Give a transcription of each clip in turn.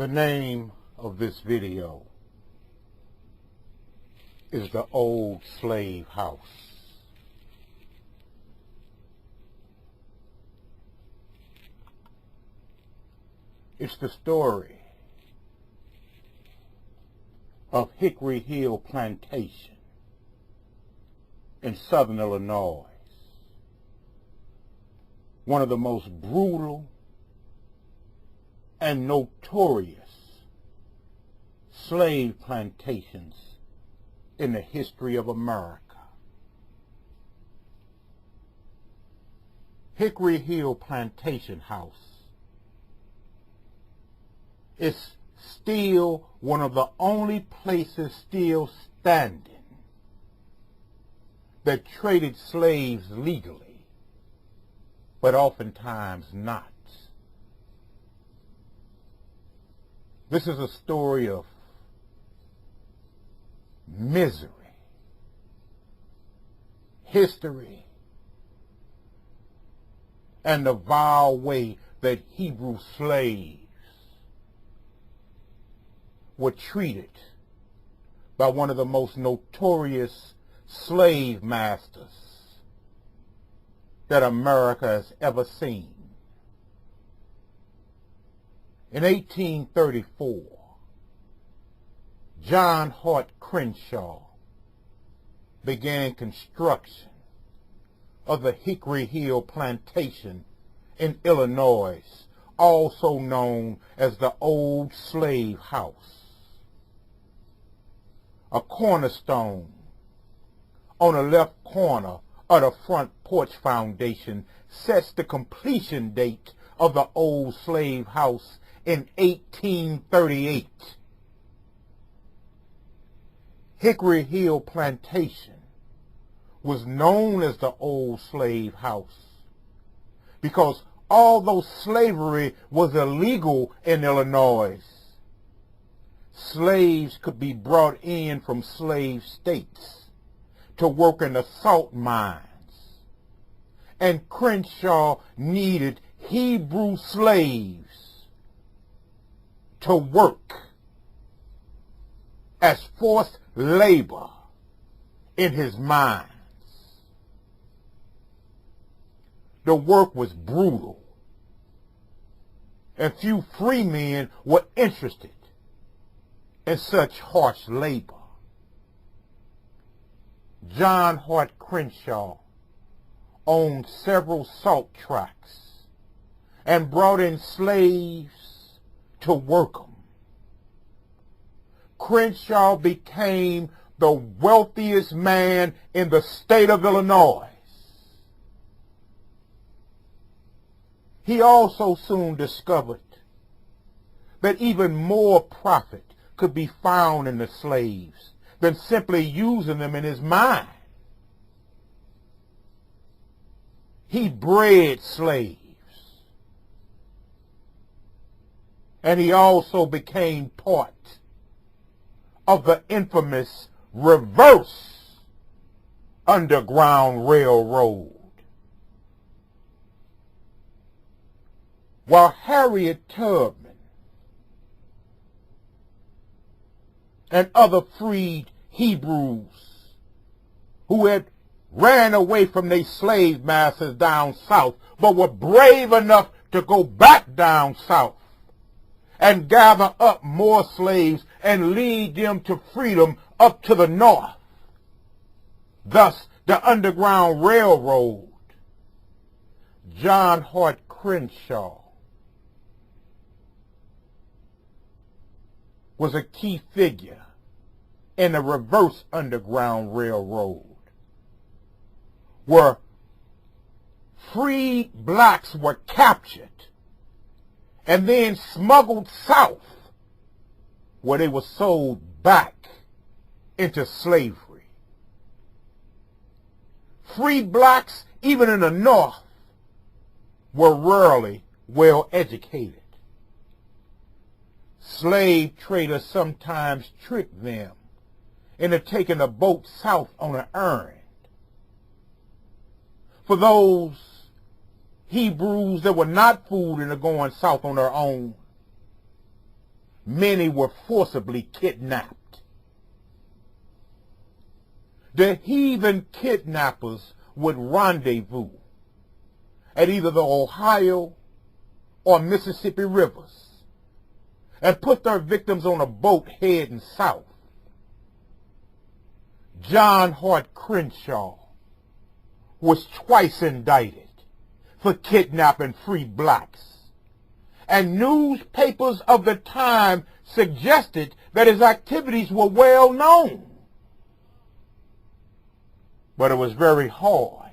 The name of this video is The Old Slave House. It's the story of Hickory Hill Plantation in southern Illinois, one of the most brutal and notorious slave plantations in the history of America. Hickory Hill Plantation House is still one of the only places still standing that traded slaves legally, but oftentimes not. This is a story of misery, history, and the vile way that Hebrew slaves were treated by one of the most notorious slave masters that America has ever seen. In 1834, John Hart Crenshaw began construction of the Hickory Hill Plantation in Illinois, also known as the Old Slave House. A cornerstone on the left corner of the front porch foundation sets the completion date of the Old Slave House in 1838. Hickory Hill Plantation was known as the Old Slave House because although slavery was illegal in Illinois, slaves could be brought in from slave states to work in the salt mines, and Crenshaw needed Hebrew slaves to work as forced labor in his mines. The work was brutal, and few free men were interested in such harsh labor. John Hart Crenshaw owned several salt tracts and brought in slaves to work them. Crenshaw became the wealthiest man in the state of Illinois. He also soon discovered that even more profit could be found in the slaves than simply using them in his mine. He bred slaves, and he also became part of the infamous reverse Underground Railroad. While Harriet Tubman and other freed Hebrews who had ran away from their slave masters down south but were brave enough to go back down south and gather up more slaves and lead them to freedom up to the north. Thus, the Underground Railroad. John Hart Crenshaw was a key figure in the reverse Underground Railroad, where freed blacks were captured and then smuggled south, where they were sold back into slavery. Free blacks, even in the North, were rarely well educated. Slave traders sometimes tricked them into taking a boat south on an errand. For those Hebrews that were not fooled into going south on their own, many were forcibly kidnapped. The heathen kidnappers would rendezvous at either the Ohio or Mississippi rivers and put their victims on a boat heading south. John Hart Crenshaw was twice indicted for kidnapping free blacks, and newspapers of the time suggested that his activities were well known. But it was very hard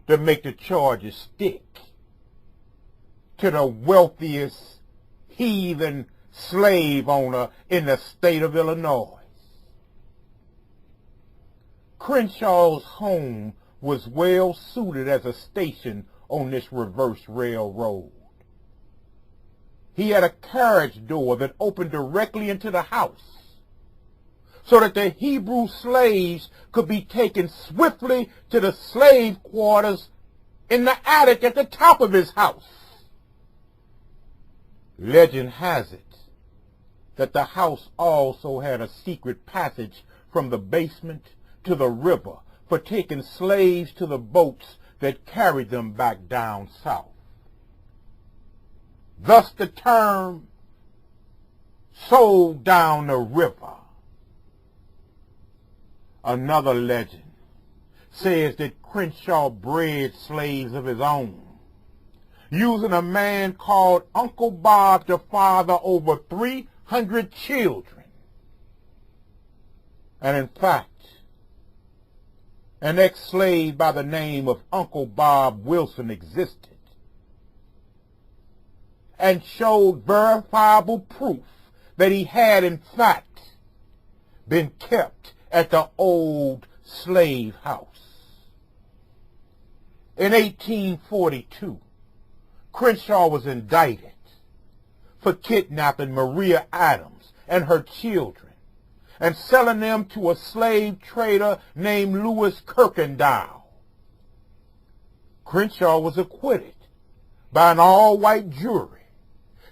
to make the charges stick to the wealthiest heathen slave owner in the state of Illinois. Crenshaw's home was well suited as a station on this reverse railroad. He had a carriage door that opened directly into the house, so that the Hebrew slaves could be taken swiftly to the slave quarters in the attic at the top of his house. Legend has it that the house also had a secret passage from the basement to the river for taking slaves to the boats that carried them back down south. Thus the term sold down the river. Another legend says that Crenshaw bred slaves of his own, using a man called Uncle Bob to father over 300 children. And in fact, an ex-slave by the name of Uncle Bob Wilson existed and showed verifiable proof that he had in fact been kept at the old slave house. In 1842, Crenshaw was indicted for kidnapping Maria Adams and her children and selling them to a slave trader named Louis Kirkendall. Crenshaw was acquitted by an all-white jury,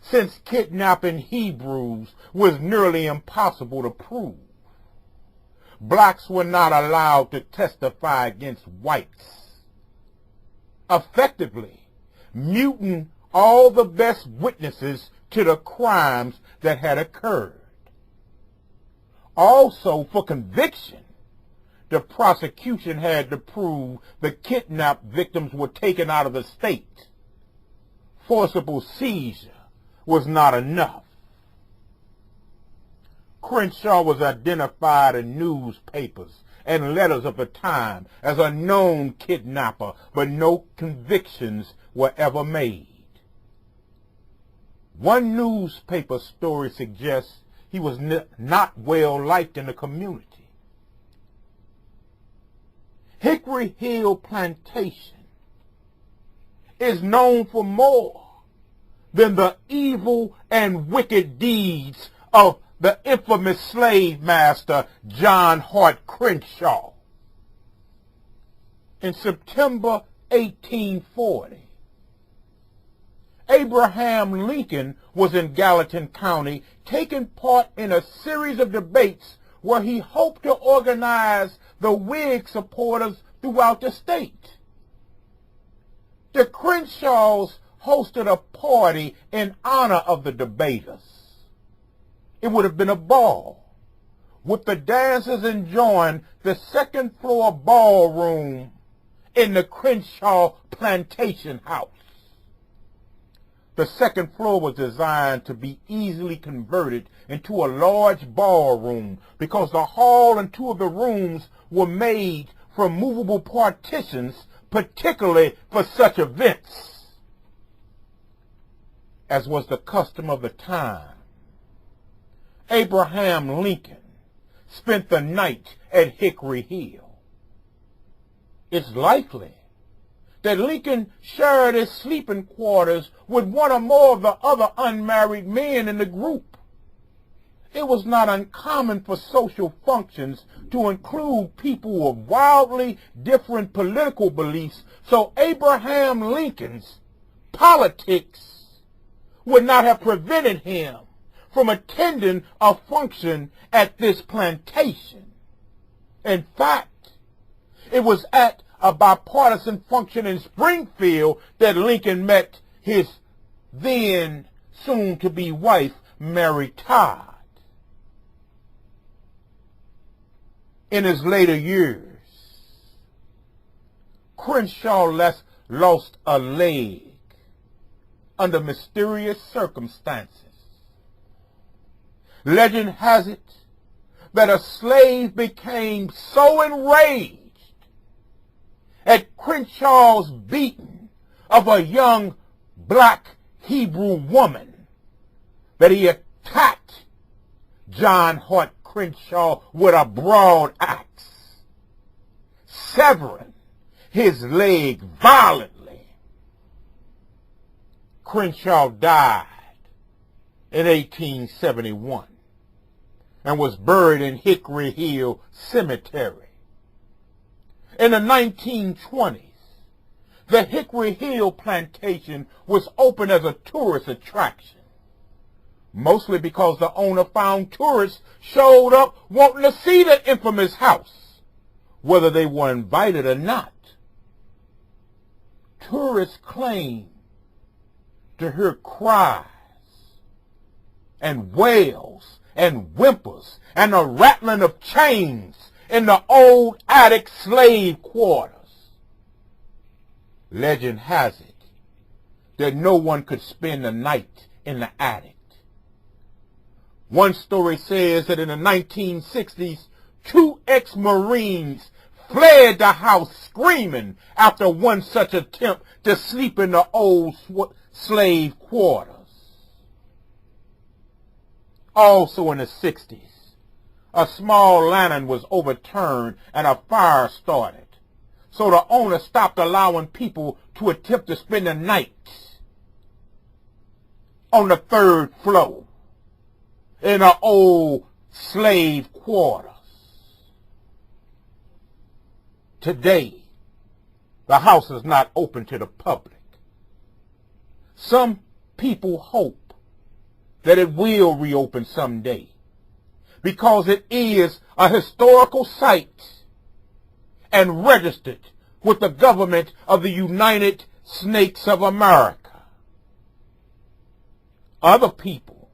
since kidnapping Hebrews was nearly impossible to prove. Blacks were not allowed to testify against whites, effectively muting all the best witnesses to the crimes that had occurred. Also, for conviction, the prosecution had to prove the kidnapped victims were taken out of the state. Forcible seizure was not enough. Crenshaw was identified in newspapers and letters of the time as a known kidnapper, but no convictions were ever made. One newspaper story suggests he was not well liked in the community. Hickory Hill Plantation is known for more than the evil and wicked deeds of the infamous slave master John Hart Crenshaw. In September 1840, Abraham Lincoln was in Gallatin County taking part in a series of debates where he hoped to organize the Whig supporters throughout the state. The Crenshaws hosted a party in honor of the debaters. It would have been a ball, with the dancers enjoying the second floor ballroom in the Crenshaw Plantation House. The second floor was designed to be easily converted into a large ballroom because the hall and two of the rooms were made from movable partitions, particularly for such events. as was the custom of the time, Abraham Lincoln spent the night at Hickory Hill. It's likely that Lincoln shared his sleeping quarters with one or more of the other unmarried men in the group. It was not uncommon for social functions to include people of wildly different political beliefs, so Abraham Lincoln's politics would not have prevented him from attending a function at this plantation. In fact, it was at a bipartisan function in Springfield that Lincoln met his then soon-to-be wife, Mary Todd. In his later years, Crenshaw lost a leg under mysterious circumstances. Legend has it that a slave became so enraged at Crenshaw's beating of a young black Hebrew woman that he attacked John Hart Crenshaw with a broad axe, severing his leg violently. Crenshaw died in 1871 and was buried in Hickory Hill Cemetery. In the 1920s, the Hickory Hill plantation was open as a tourist attraction, mostly because the owner found tourists showed up wanting to see the infamous house, whether they were invited or not. Tourists claimed to hear cries and wails and whimpers and a rattling of chains in the old attic slave quarters. Legend has it that no one could spend the night in the attic. One story says that in the 1960s, 2 ex-Marines fled the house screaming after one such attempt to sleep in the old slave quarters. Also in the 60s, a small lantern was overturned and a fire started, so the owner stopped allowing people to attempt to spend the night on the 3rd floor in an old slave quarters. Today, the house is not open to the public. Some people hope that it will reopen someday because it is a historical site and registered with the government of the United States of America. Other people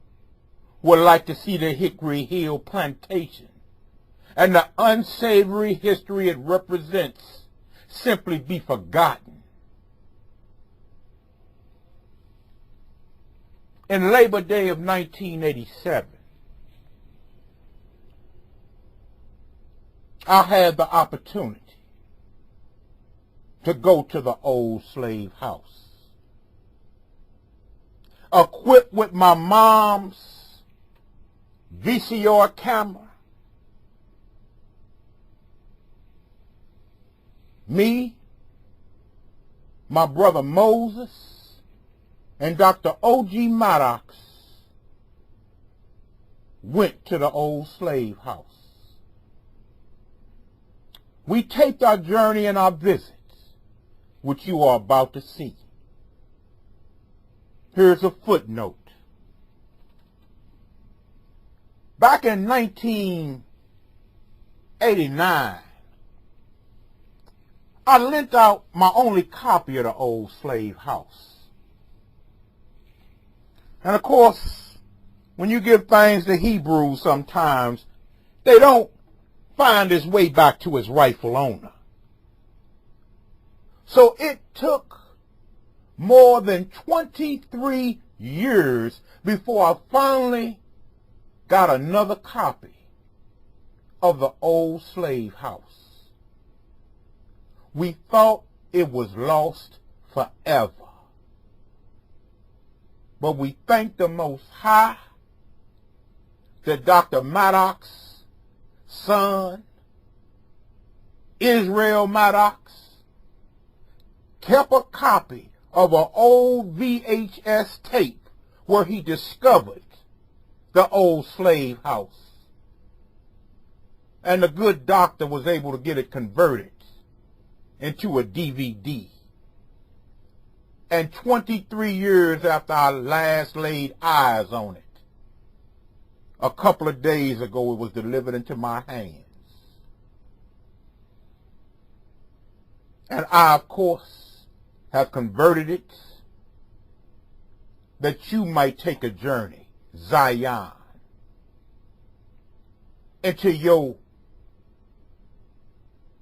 would like to see the Hickory Hill plantation and the unsavory history it represents simply be forgotten. In Labor Day of 1987, I had the opportunity to go to the old slave house. Equipped with my mom's VCR camera, me, my brother Moses, and Dr. O.G. Maddox went to the old slave house. We taped our journey and our visits, which you are about to see. Here's a footnote. Back in 1989, I lent out my only copy of the old slave house. And of course, when you give things to Hebrews sometimes, they don't find its way back to its rightful owner. So it took more than 23 years before I finally got another copy of the old slave house. We thought it was lost forever. But we thank the Most High that Dr. Maddox's son, Israel Maddox, kept a copy of an old VHS tape where he discovered the old slave house. And the good doctor was able to get it converted into a DVD. And 23 years after I last laid eyes on it, a couple of days ago, it was delivered into my hands. And I, of course, have converted it that you might take a journey, Zion, into your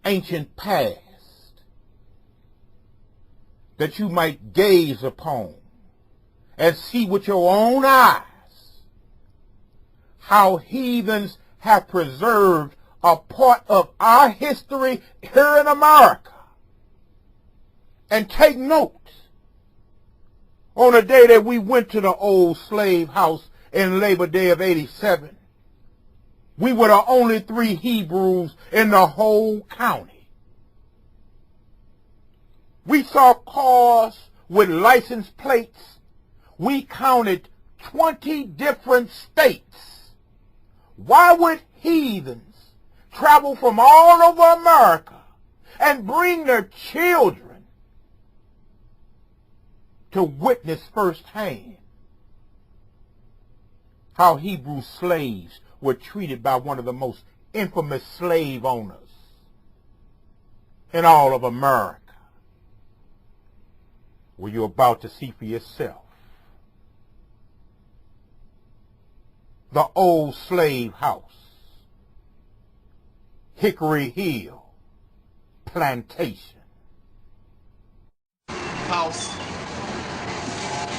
ancient past, that you might gaze upon and see with your own eyes how heathens have preserved a part of our history here in America. And take note, on the day that we went to the old slave house in Labor Day of '87, we were the only 3 Hebrews in the whole county. We saw cars with license plates. We counted 20 different states. Why would heathens travel from all over America and bring their children to witness firsthand how Hebrew slaves were treated by one of the most infamous slave owners in all of America? Well, you're about to see for yourself. The old slave house, Hickory Hill Plantation. House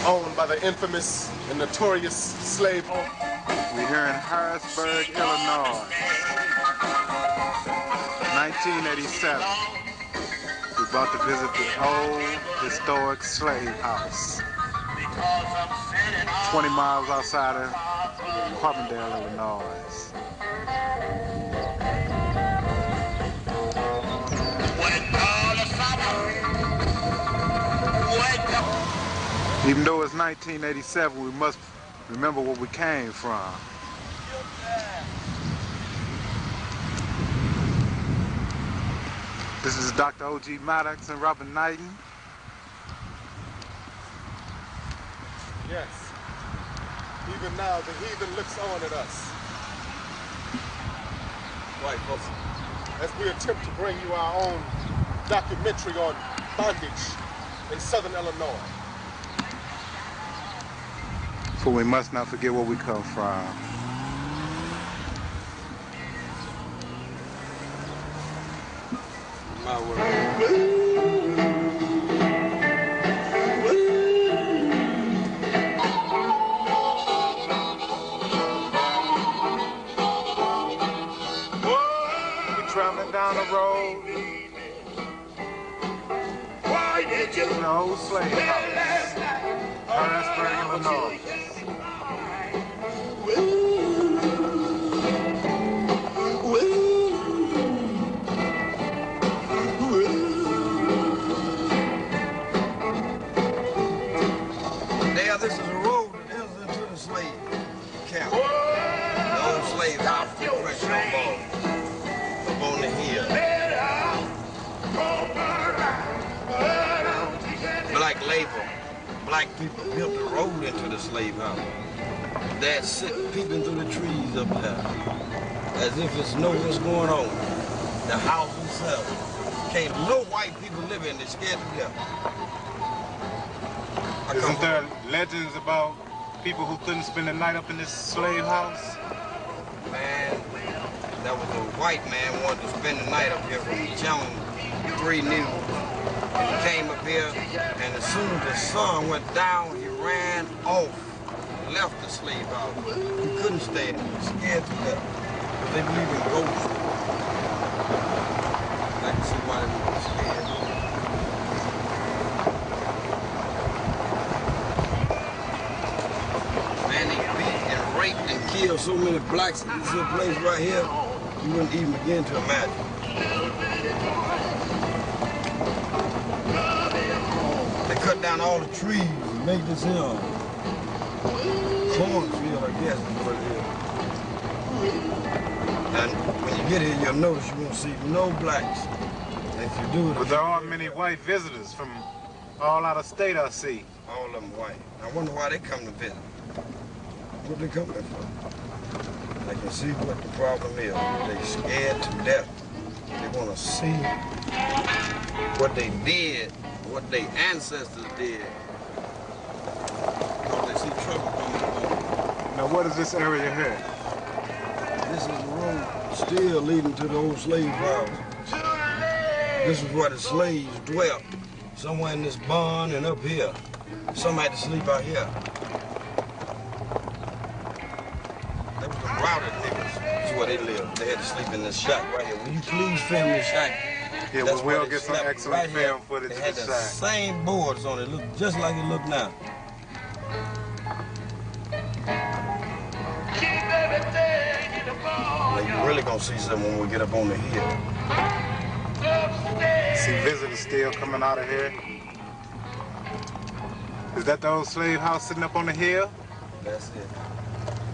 owned by the infamous and notorious slave owner. We're here in Harrisburg, Illinois, 1987. We about to visit the old historic slave house, 20 miles outside of Carbondale, Illinois. Even though it's 1987, we must remember where we came from. This is Dr. O.G. Maddox and Robert Knighton. Yes. Even now, the heathen looks on at us. Right, folks. As we attempt to bring you our own documentary on bondage in southern Illinois. For we must not forget where we come from. My word. Traveling down the road, in the old slave house, Harrisburg, Illinois. Now this is a road that ends into the slave camp. The old slave house, the pressure ball. On the hill. Black labor, black people built the road into the slave house. They're sitting peeping through the trees up there, as if it's know what's going on. The house itself. Can't no white people live in, they're scared to death. Isn't there legends about people who couldn't spend the night up in this slave house? Man, that was a white man wanted to spend the night up here from Channel 3 News. He came up here, and as soon as the sun went down, he ran off, left the slave house. He couldn't stay in it. He was scared to death. But they believe in ghosts. I can see why they were scared. killed so many blacks in this little place right here, you wouldn't even begin to imagine. They cut down all the trees and made this here cornfield, I guess is what it is. And when you get here, you'll notice you won't see no blacks. And if you do it, but there aren't many white visitors from all out of state, I see. All of them white. I wonder why they come to visit. What they coming for? They can see what the problem is. They scared to death. They want to see what they did, what their ancestors did. Because they see trouble coming along. Now, what is this area here? This is the road still leading to the old slave house. This is where the slaves dwelt. Somewhere in this barn and up here. Some had to sleep out here. They were the routed niggas. That's where they lived. They had to sleep in this shack right here. Will you please film this shack? Yeah, That's we'll they get some slept excellent right film here. footage They of had the the shack. same boards on it. Look just like it look now. Now, you're really gonna see something when we get up on the hill. See visitors still coming out of here. Is that the old slave house sitting up on the hill? That's it.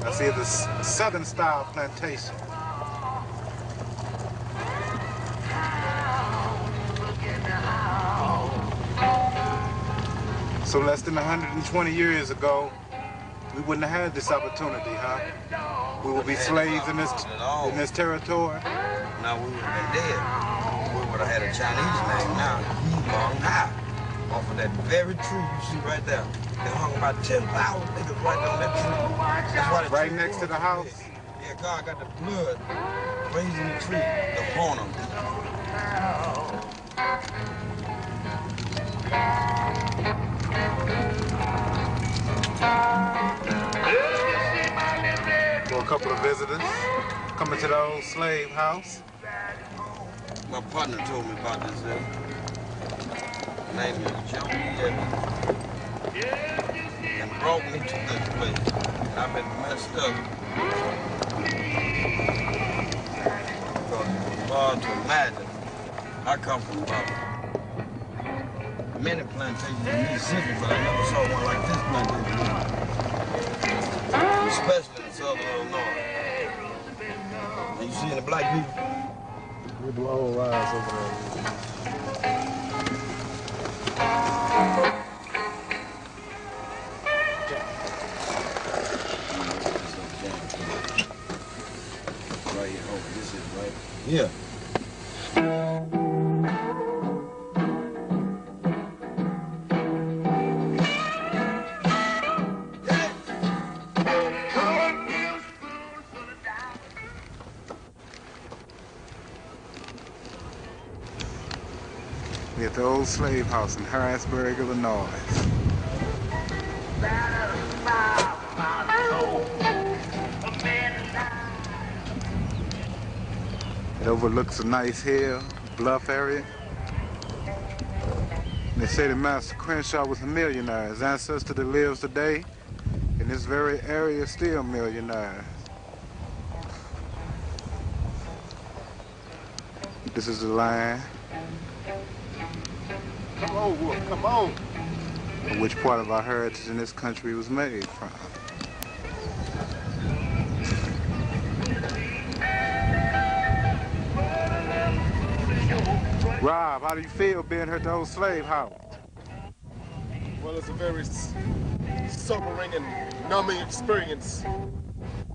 I see the southern style plantation. So less than 120 years ago, we wouldn't have had this opportunity, huh? We would be slaves in this territory. Now we would have been dead. We would have had a Chinese name now, Hong Hai, off of that very tree you see right there. They hung about 10,000 niggas right on that tree. That's why the Right tree next to the house? Yeah, God got the blood raising the tree to haunt them. For a couple of visitors coming to the old slave house. My partner told me about this. His name is Joe and brought me to this place. I've been messed up. Because it's hard to imagine. I come from about many plantations in Mississippi, but I never saw one like this plantation. Especially in southern Illinois. And you see the black people? With the old eyes over there. Right here. Oh, this is right here. We're at the old slave house in Harrisburg, Illinois. It overlooks a nice hill, bluff area. They say that Master Crenshaw was a millionaire. His ancestor that lives today in this very area is still millionaire. This is the line. Come on, Wolf, come on. Which part of our heritage in this country was made from. Rob, how do you feel being here at the old slave house? Well, it's a very sobering and numbing experience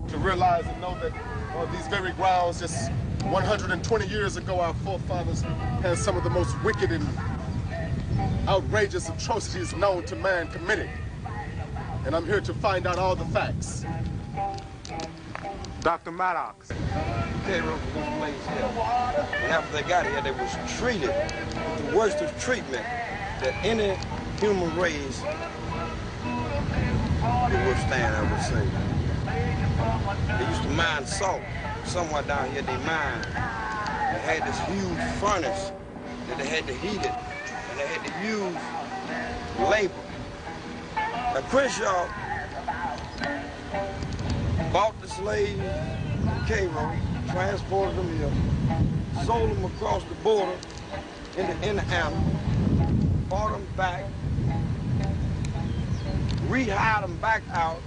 to realize and know that on these very grounds, just 120 years ago, our forefathers had some of the most wicked and outrageous atrocities known to man committed. And I'm here to find out all the facts. Dr. Maddox. They wrote this place here. And after they got here, they was treated with the worst of treatment that any human race could withstand, I would say. They used to mine salt. Somewhere down here they mined. They had this huge furnace that they had to heat it. And they had to use labor. Now Crenshaw bought the slaves from Cairo, transported them here, sold them across the border into Indiana, bought them back, rehired them back out,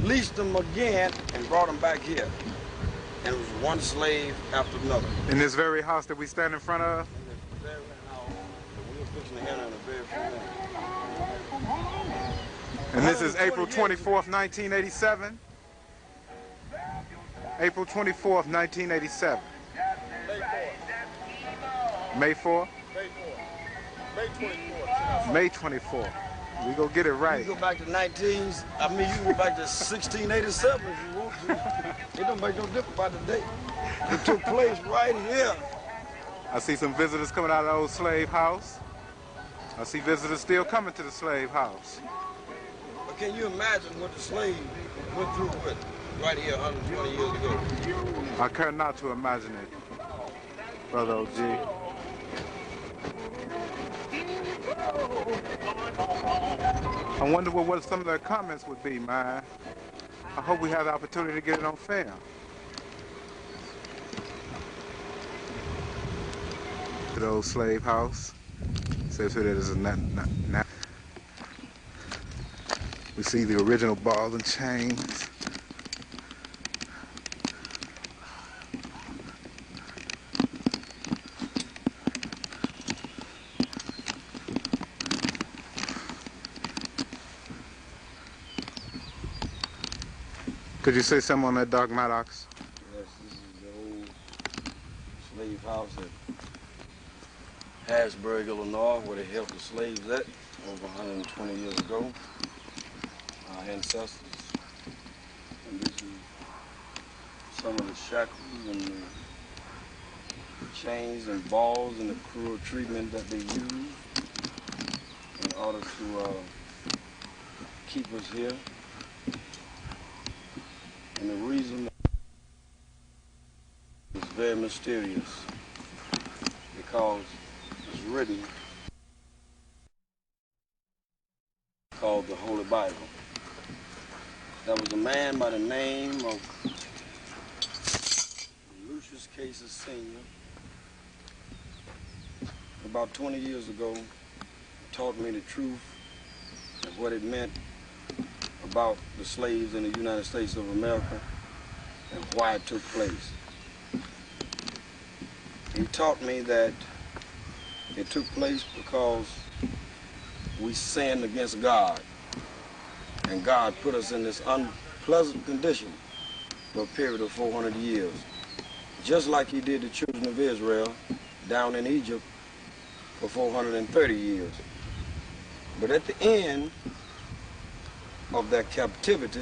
leased them again, and brought them back here. And it was one slave after another. In this very house that we stand in front of? In this very house that we were fixing to enter in a very few minutes. And this is April 24th, 1987? April 24th, 1987. May 4th? May 24th. May 24th. We go get it right. You go back to you can go back to 1687 if you want to. It don't make no difference about the date. It took place right here. I see some visitors coming out of the old slave house. I see visitors still coming to the slave house. But can you imagine what the slave went through with right here 120 years ago? I care not to imagine it, Brother OG. I wonder what some of their comments would be, man. I hope we have the opportunity to get it on film. To the old slave house. Says here that there's a we see the original ball and chains. Could you say something on that, Doc Maddox? Yes, this is the old slave house at Harrisburg, Illinois, where they held the slaves at over 120 years ago. Our ancestors. And this is some of the shackles and the chains and balls and the cruel treatment that they used in order to keep us here. And the reason is very mysterious, because it's written called the Holy Bible. There was a man by the name of Lucius Cases Sr. about 20 years ago, taught me the truth of what it meant about the slaves in the United States of America and why it took place. He taught me that it took place because we sinned against God, and God put us in this unpleasant condition for a period of 400 years, just like he did the children of Israel down in Egypt for 430 years. But at the end of their captivity,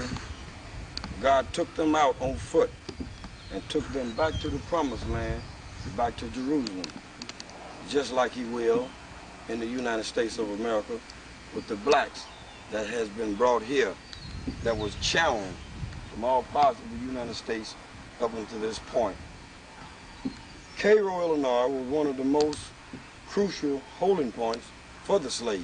God took them out on foot and took them back to the promised land, back to Jerusalem, just like he will in the United States of America with the blacks that has been brought here, that was challenged from all parts of the United States up until this point. Cairo, Illinois was one of the most crucial holding points for the slaves.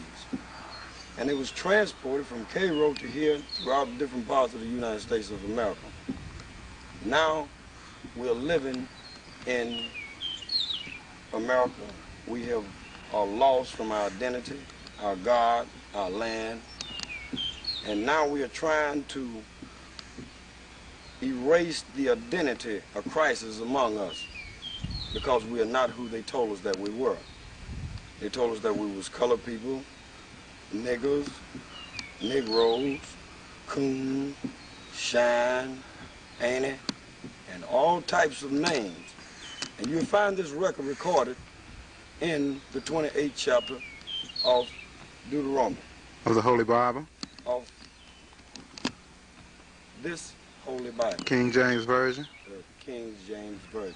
And it was transported from Cairo to here throughout different parts of the United States of America. Now we're living in America. We are lost from our identity, our God, our land, and now we are trying to erase the identity of Christ is among us, because we are not who they told us that we were. They told us that we was colored people, niggers, Negroes, coon, shine, Annie, and all types of names. And you'll find this record recorded in the 28th chapter of Deuteronomy. Of the Holy Bible? Of this Holy Bible. King James Version? The King James Version.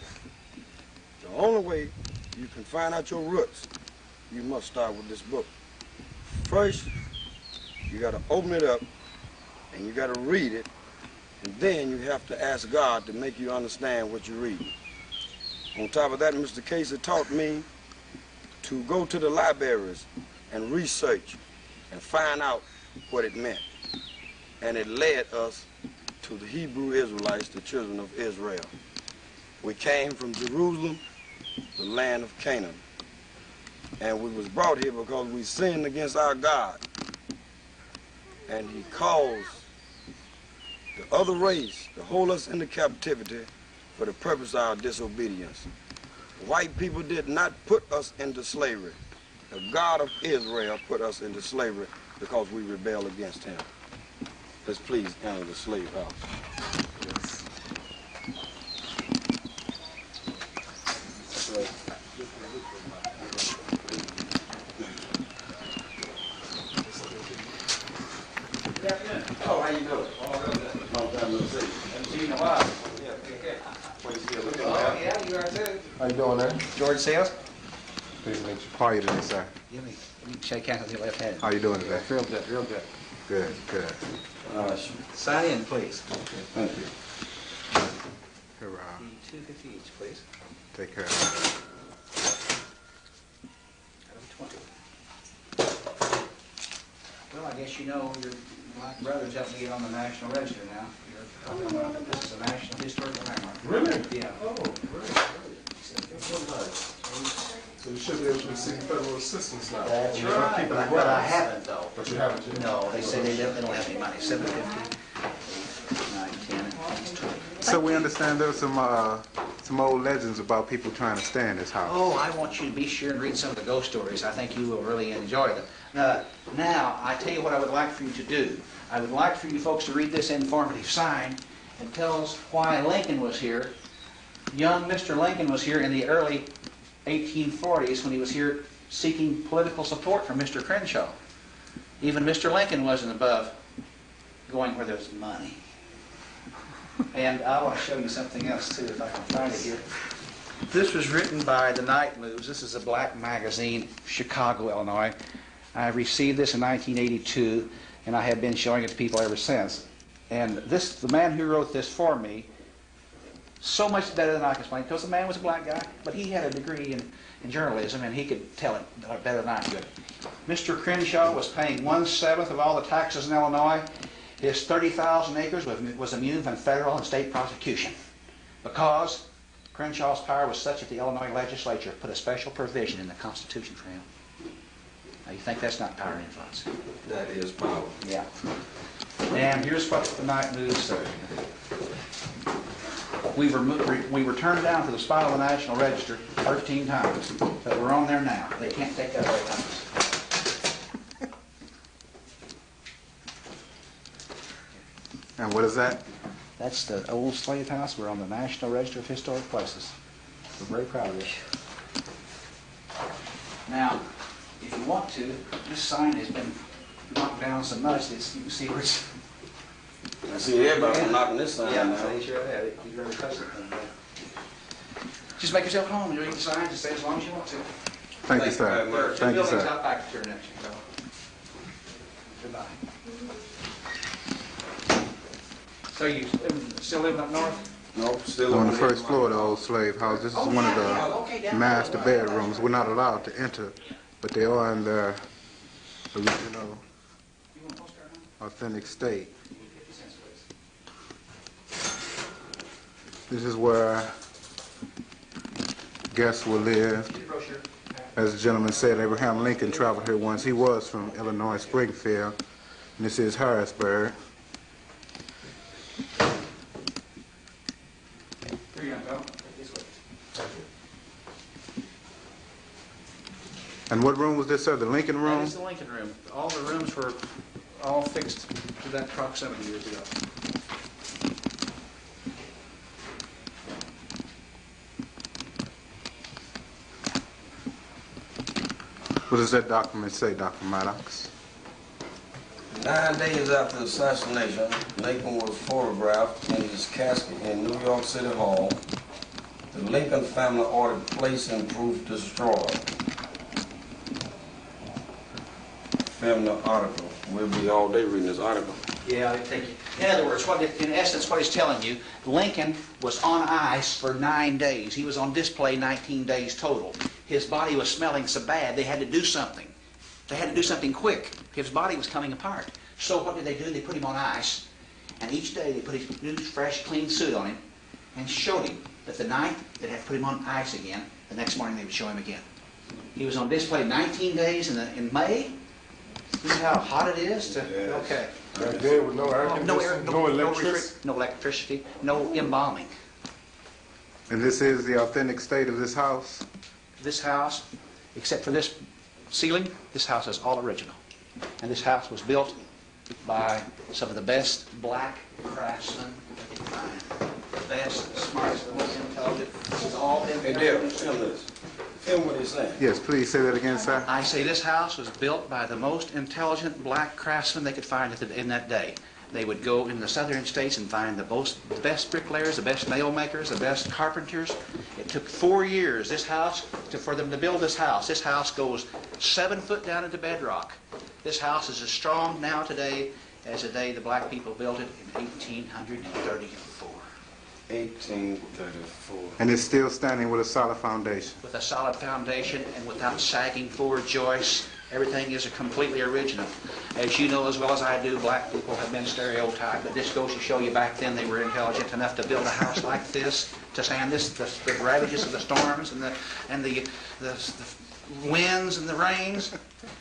The only way you can find out your roots, you must start with this book. First, you got to open it up and you got to read it, and then you have to ask God to make you understand what you're reading. On top of that, Mr. Casey taught me to go to the libraries and research and find out what it meant. And it led us to the Hebrew Israelites, the children of Israel. We came from Jerusalem, the land of Canaan. And we was brought here because we sinned against our God. And he caused the other race to hold us into captivity for the purpose of our disobedience. White people did not put us into slavery. The God of Israel put us into slavery because we rebelled against him. Let's please enter the slave house. Yes. Oh, how you doing? Oh, real good. Long time no see. Haven't seen you in a while. Yeah, okay. Oh, yeah, you are too. How you doing there? George Sales? Pleased to meet you. How are you today, sir? Let me shake hands with your left hand. How you doing today? Real good, real good. Good, good. Sign in, please. Thank you. Here, Rob. $2.50 each, please. Take care. Out of 20. Well, I guess you know your black brothers helped me get on the National Register now. This is a National Historical Landmark. Really? Yeah. Oh, great. That's so nice. So you should be able to receive federal assistance now. That's You're gonna keep right, it but I around. haven't though. But you haven't yet? No, they said they don't have any money. 750, 9, 10, and 20. So we understand there's some old legends about people trying to stay in this house. Oh, I want you to be sure and read some of the ghost stories. I think you will really enjoy them. Now, I tell you what I would like for you to do. I would like for you folks to read this informative sign and tell us why Lincoln was here. Young Mr. Lincoln was here in the early 1840s when he was here seeking political support from Mr. Crenshaw. Even Mr. Lincoln wasn't above going where there's money. And I want to show you something else too, if I can find it here. This was written by the Night Moves. This is a black magazine, Chicago, Illinois. I received this in 1982, and I have been showing it to people ever since. And this, the man who wrote this for me, so much better than I can explain, because the man was a black guy, but he had a degree in journalism, and he could tell it better than I could. Mr. Crenshaw was paying 1/7 of all the taxes in Illinois. His 30,000 acres was immune from federal and state prosecution because Crenshaw's power was such that the Illinois legislature put a special provision in the Constitution for him. Now, you think that's not power and influence? That is power. Yeah. And here's what the Night News said. We were turned down for the spot on the National Register 13 times, but we're on there now. They can't take that away from us. And what is that? That's the old slave house. We're on the National Register of Historic Places. We're very proud of this. Now, if you want to, this sign has been knocked down so much that you can see where it's... I see everybody knocking this sign Yeah, now. they sure have. You really touch it. Just make yourself at home. You read the sign. Just stay as long as you want to. Thank you, Thank you very sir. much. Thank you, Buildings sir. out back to your next. So. Goodbye. So you still living up north? Nope, still On the first floor of the old slave house. This is one of the master bedrooms. We're not allowed to enter, but they are in their original, authentic state. This is where guests will live. As the gentleman said, Abraham Lincoln traveled here once. He was from Illinois, Springfield, and this is Harrisburg. Here you go. This way. And what room was this, sir? The Lincoln That room? is the Lincoln room. All the rooms were all fixed to that proximity years ago. What does that document say, Dr. Maddox? 9 days after the assassination, Lincoln was photographed in his casket in New York City Hall. The Lincoln family ordered place and proof destroyed. Family article. We'll be all day reading this article. Yeah, they take you. In other words, in essence, what he's telling you, Lincoln was on ice for 9 days. He was on display 19 days total. His body was smelling so bad, they had to do something. They had to do something quick. His body was coming apart. So what did? They put him on ice, And each day they put his new, fresh, clean suit on him and showed him that the night they'd have to put him on ice again, the next morning they would show him again. He was on display 19 days in May. See how hot it is? Okay. Back there with no air conditioning, no electricity. No electricity, no embalming. And this is the authentic state of this house? This house, except for this ceiling, this house is all original. And this house was built by some of the best black craftsmen that you can find. The best, the smartest, the most intelligent. It's all been Hey, Dale, film this. Film what he's saying. Yes, please say that again, sir. I say this house was built by the most intelligent black craftsmen they could find in that day. They would go in the southern states and find the best bricklayers, the best nail makers, the best carpenters. It took 4 years for them to build this house. This house goes 7 foot down into bedrock. This house is as strong now today as the day the black people built it in 1834. 1834. And it's still standing with a solid foundation. With a solid foundation and without sagging floor joists. Everything is completely original. As you know as well as I do, black people have been stereotyped, but this goes to show you back then they were intelligent enough to build a house like this, to stand the ravages of the storms and the winds and the rains.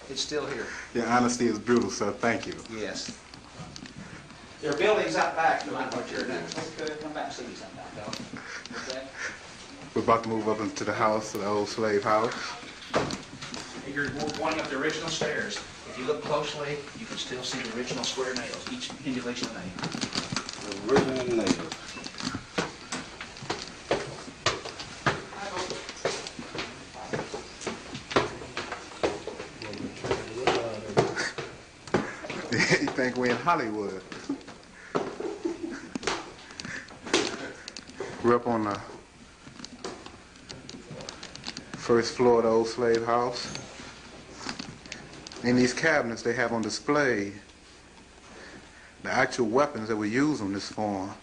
It's still here. Your honesty is brutal, sir. Thank you. Yes. There are buildings out back, no matter what you're doing. Okay, come back and see me sometime, Bill. Okay? We're about to move up into the house, the old slave house. You're going up the original stairs. If you look closely, you can still see the original square nails, each individual nail. The original nail. You think we're in Hollywood. We're up on the first floor of the old slave house. In these cabinets they have on display the actual weapons that were used on this farm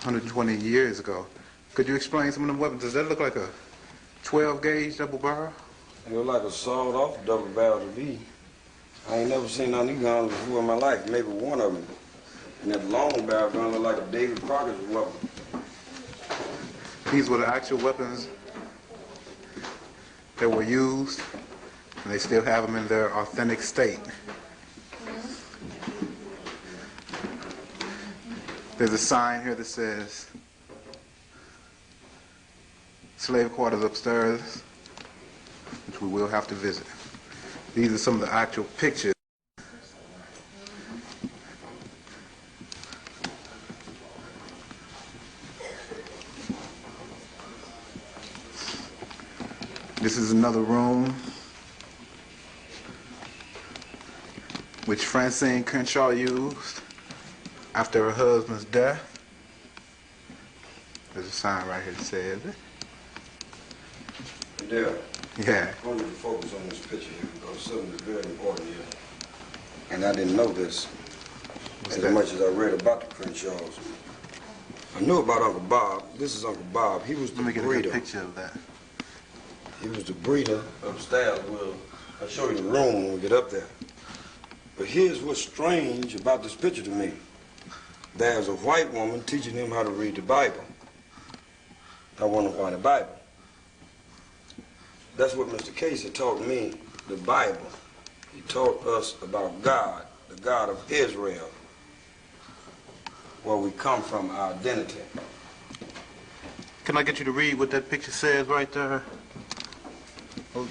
120 years ago. Could you explain some of them weapons? Does that look like a 12 gauge double barrel? It looked like a sawed off double barrel to me. I ain't never seen none of these guns before in my life, maybe one of them. And that long barrel gun looked like a David Crockett's weapon. These were the actual weapons that were used, and they still have them in their authentic state. There's a sign here that says slave quarters upstairs, which we will have to visit. These are some of the actual pictures. This is another room which Francine Crenshaw used after her husband's death. There's a sign right here that says it. There. Yeah. I want you to focus on this picture here because something is very important here. And I didn't know this as much as I read about the Crenshaws. I knew about Uncle Bob. This is Uncle Bob. He was the breeder. Let me get a picture of that. He was the breeder upstairs. I'll show you the room when we get up there. But here's what's strange about this picture to me. There's a white woman teaching him how to read the Bible. I wonder why the Bible. That's what Mr. Casey taught me, the Bible. He taught us about God, the God of Israel, where we come from, our identity. Can I get you to read what that picture says right there? Oh,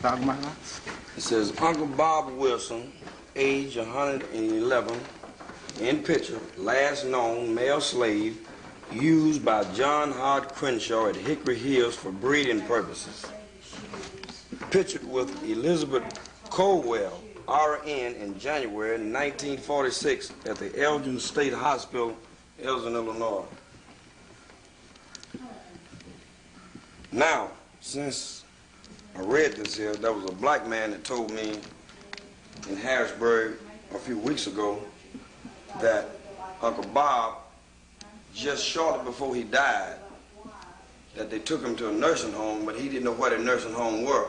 Dr. Miles? It says, Uncle Bob Wilson, age 111, in picture, last known male slave, used by John Hart Crenshaw at Hickory Hills for breeding purposes. Pictured with Elizabeth Colwell, RN, in January 1946 at the Elgin State Hospital, Elgin, Illinois. Now, since I read this here, there was a black man that told me in Harrisburg a few weeks ago that Uncle Bob, just shortly before he died, that they took him to a nursing home, but he didn't know where the nursing home were.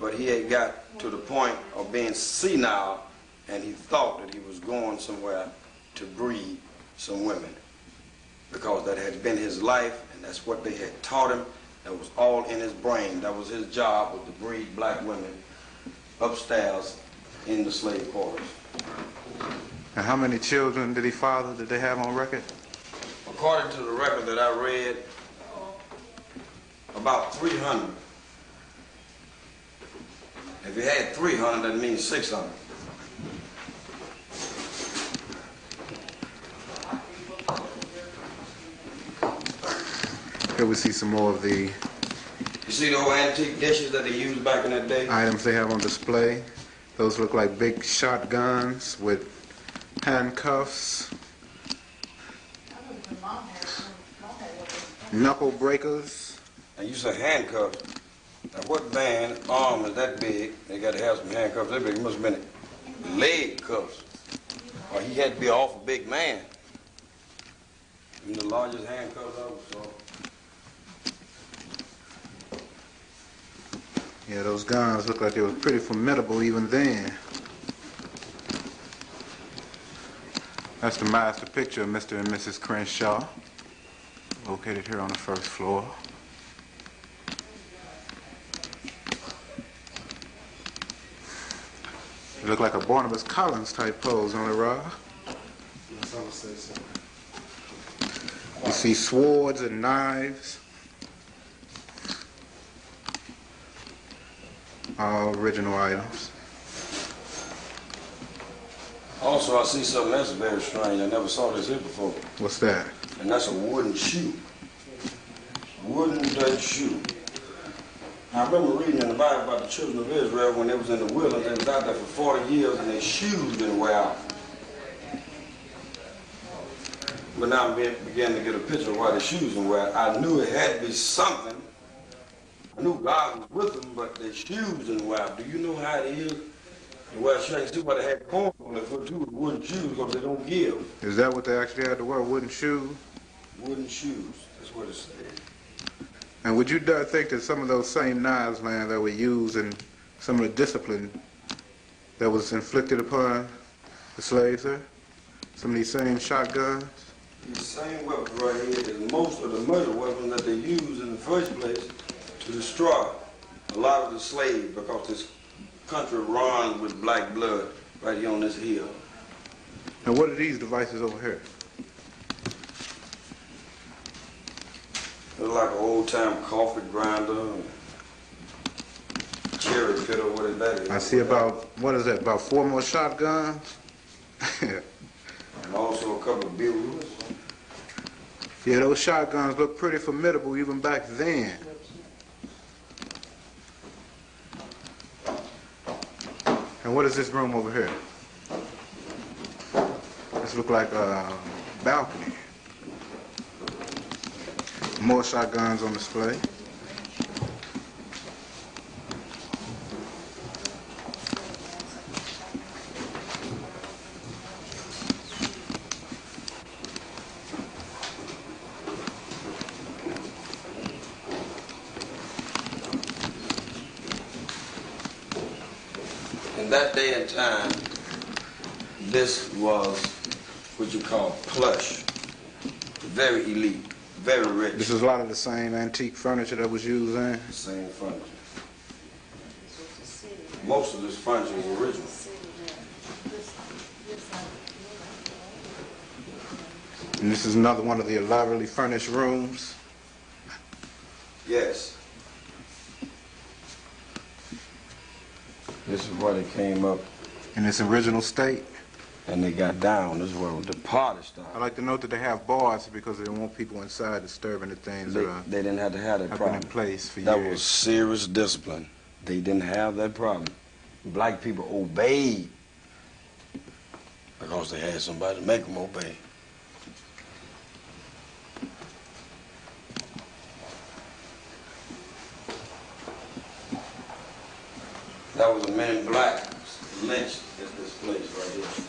But he had got to the point of being senile and he thought that he was going somewhere to breed some women, because that had been his life, and that's what they had taught him. That was all in his brain. That was his job, was to breed black women upstairs in the slave quarters. And how many children did he father? Did they have on record? According to the record that I read, about 300. If he had 300, that means 600. Here we see some more of the You see the old antique dishes that they used back in that day? items they have on display. Those look like big shotguns with handcuffs, knuckle breakers. And you say handcuffs. Now what man arm is that big? They got to have some handcuffs that big. It must have been leg cuffs. Or he had to be an awful big man. Even the largest handcuffs I ever saw. Yeah, those guns look like they were pretty formidable even then. That's the master picture of Mr. and Mrs. Crenshaw, located here on the first floor. It looked like a Barnabas Collins type pose on the rod. You see swords and knives. All original items. Also, I see something else very strange. I never saw this here before. What's that? And that's a wooden shoe. Wooden dirt shoe. I remember reading in the Bible about the children of Israel when they was in the wilderness. They was out there for 40 years and their shoes didn't wear out. But now I'm beginning to get a picture of why their shoes didn't wear out. I knew it had to be something. I knew God was with them, but their shoes didn't wear out. Do you know how it is? Well, I can see why they had corn on their foot too, with wooden shoes, because they don't give. Is that what they actually had to wear, wooden shoes? Wooden shoes, that's what it said. And would you dare think that some of those same knives, man, that were used in some of the discipline that was inflicted upon the slaves there? Some of these same shotguns? These same weapons right here is most of the murder weapons that they used in the first place to destroy a lot of the slaves, because this country runs with black blood right here on this hill. And what are these devices over here? It's like an old-time coffee grinder, cherry pitter, what is that? I see about, what is that, about 4 more shotguns? And also a couple of bills. Yeah, those shotguns look pretty formidable even back then. And what is this room over here? This look like a balcony. More shotguns on display. In that day and time, this was what you call plush, very elite, very rich. This is a lot of the same antique furniture that was used then. Same furniture. Most of this furniture is original. And this is another one of the elaborately furnished rooms. Yes. This is where they came up In its original state. and they got down. This is where the party started. I like to note that they have bars because they don't want people inside disturbing the things that They didn't have to have that have been problem. in place for That years. was serious discipline. They didn't have that problem. Black people obeyed because they had somebody to make them obey. That was a man in black lynched at this place right here.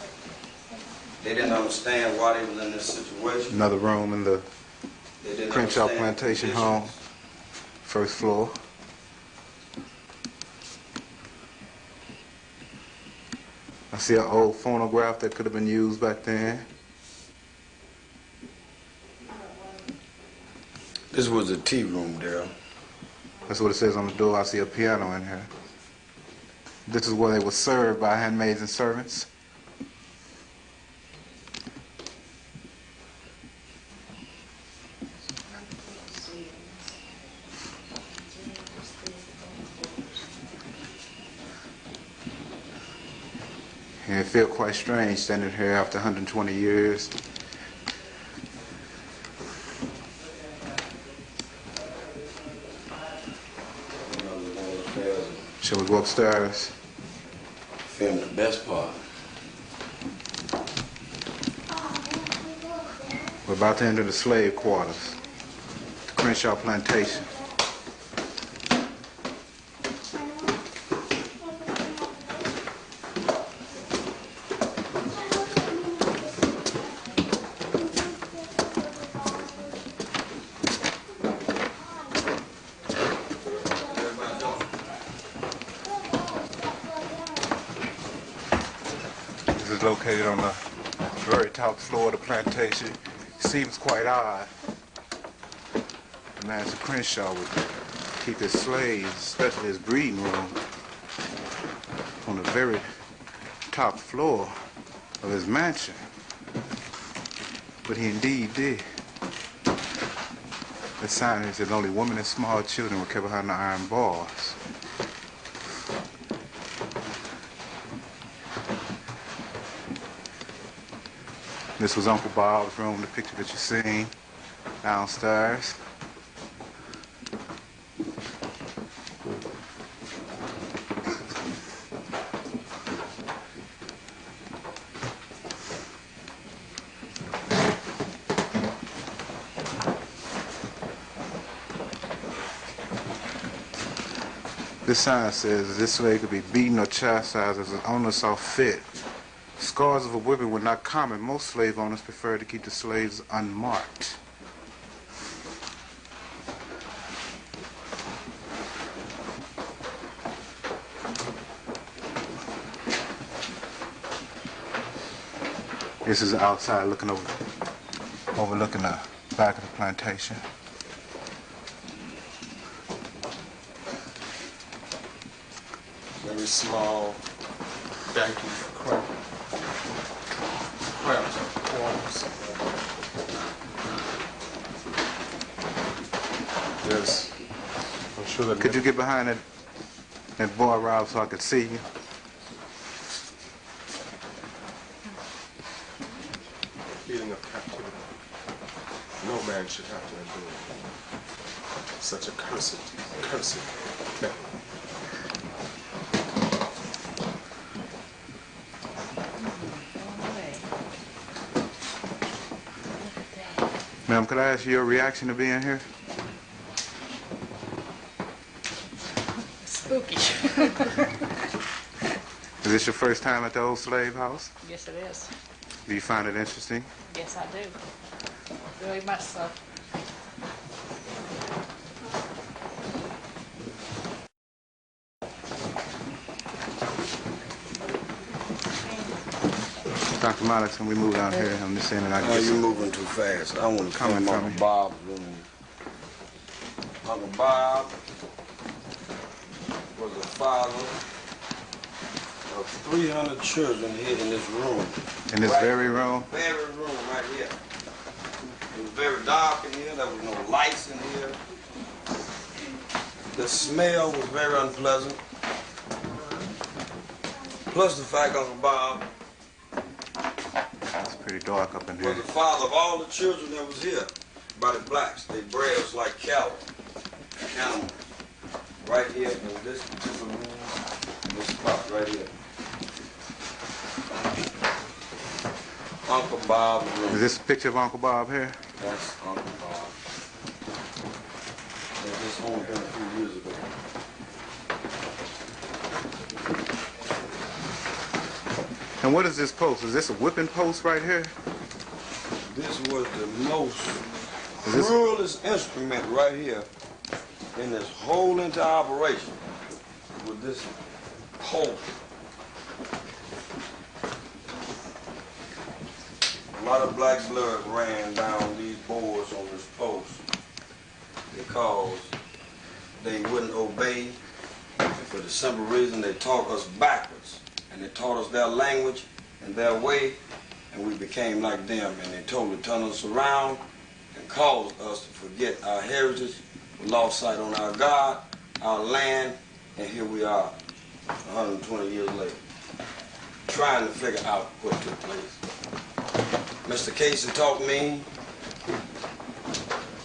They didn't understand why they was in this situation. Another room in the They didn't Crenshaw understand Plantation the home, conditions. first floor. I see an old phonograph that could have been used back then. This was a tea room, Daryl. That's what it says on the door. I see a piano in here. This is where they were served by handmaids and servants. And it feels quite strange standing here after 120 years. Shall we go upstairs? Film the best part. We're about to enter the slave quarters, the Crenshaw plantation. This is located on the very top floor of the plantation. Seems quite odd. The Master Crenshaw would keep his slaves, especially his breeding room, on the very top floor of his mansion. But he indeed did. The sign is that only women and small children were kept behind the iron bars. This was Uncle Bob's room, the picture that you're seeing downstairs. This sign says this slave could be beaten or chastised as his owner saw fit. Scars of a whipping were not common. Most slave owners preferred to keep the slaves unmarked. This is outside looking overlooking the back of the plantation. Very small, dainty, cramped quarters. Yes, I'm sure that. Could you get behind that boy, Rob, so I could see you? Feeling of captivity. No man should have to endure such a cursed thing. Ma'am, could I ask you your reaction to being here? Spooky. Is this your first time at the old slave house? Yes, it is. Do you find it interesting? Yes, I do. Very much so. Dr. Malik, can we move down here on this end and I Oh, get you some... moving too fast. I want to Coming come from Uncle me. Bob's room. Uncle Bob was the father of 300 children here in this room. In this very room? Very room right here. It was very dark in here. There was no lights in here. The smell was very unpleasant. Plus the fact Uncle Bob It's pretty dark up in was here. the father of all the children that was here by the blacks. They bred us like cattle, animals. Right here in this particular room, this spot right here. Uncle Bob's room. Is this a picture of Uncle Bob here? That's Uncle Bob. And this home been a few years ago. And what is this post? Is this a whipping post right here? This was the most Is this- cruelest instrument right here in this whole entire operation with this pole. A lot of black blood ran down these boards on this post because they wouldn't obey, and for the simple reason they taught us backwards, and they taught us their language and their way, and we became like them, and they totally turned us around and caused us to forget our heritage. We lost sight on our God, our land, and here we are 120 years later trying to figure out what took place. Mr. Casey taught me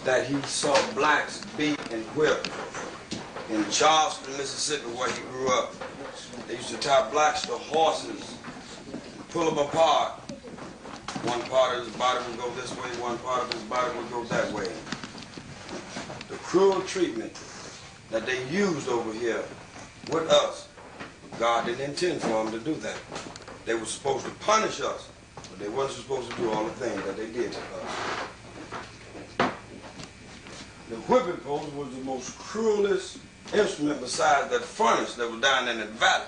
that he saw blacks beat and whipped in Charleston, Mississippi, where he grew up. They used to tie blacks to horses and pull them apart. One part of his body would go this way, one part of his body would go that way. The cruel treatment that they used over here with us, God didn't intend for them to do that. They were supposed to punish us, but they wasn't supposed to do all the things that they did to us. The whipping post was the most cruelest instrument besides that furnace that was down in that valley.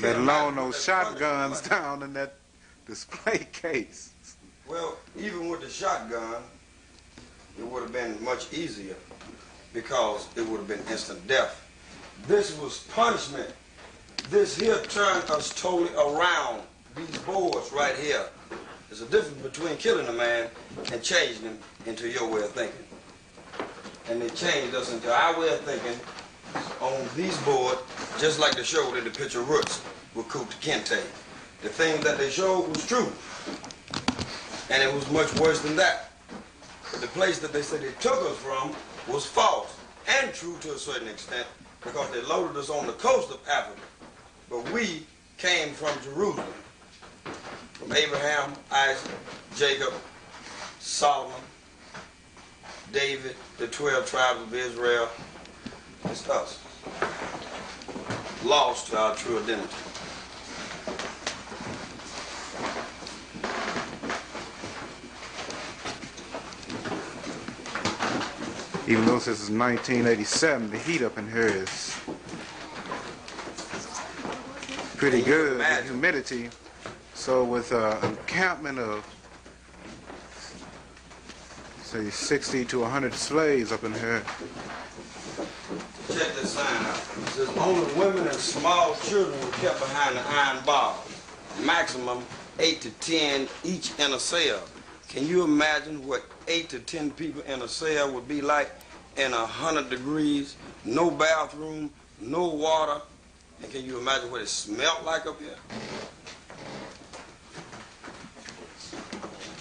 Let alone those shotguns down in that display case. Well, even with the shotgun, it would have been much easier because it would have been instant death. This was punishment. This here turned us totally around. These boards right here. There's a difference between killing a man and changing him into your way of thinking. And they changed us into our way of thinking on these boards, just like they showed in the picture Roots with Kunta Kinte. The thing that they showed was true. And it was much worse than that. But the place that they said they took us from was false and true to a certain extent because they loaded us on the coast of Africa. But we came from Jerusalem, from Abraham, Isaac, Jacob, Solomon, David, the 12 tribes of Israel. It's us, lost to our true identity. Even though this is 1987, the heat up in here is pretty good, the humidity. So with an encampment of, say, 60 to 100 slaves up in here. Check this sign out. It says only women and small children were kept behind the iron bars. Maximum 8 to 10 each in a cell. Can you imagine what 8 to 10 people in a cell would be like in 100 degrees, no bathroom, no water, and can you imagine what it smelled like up here?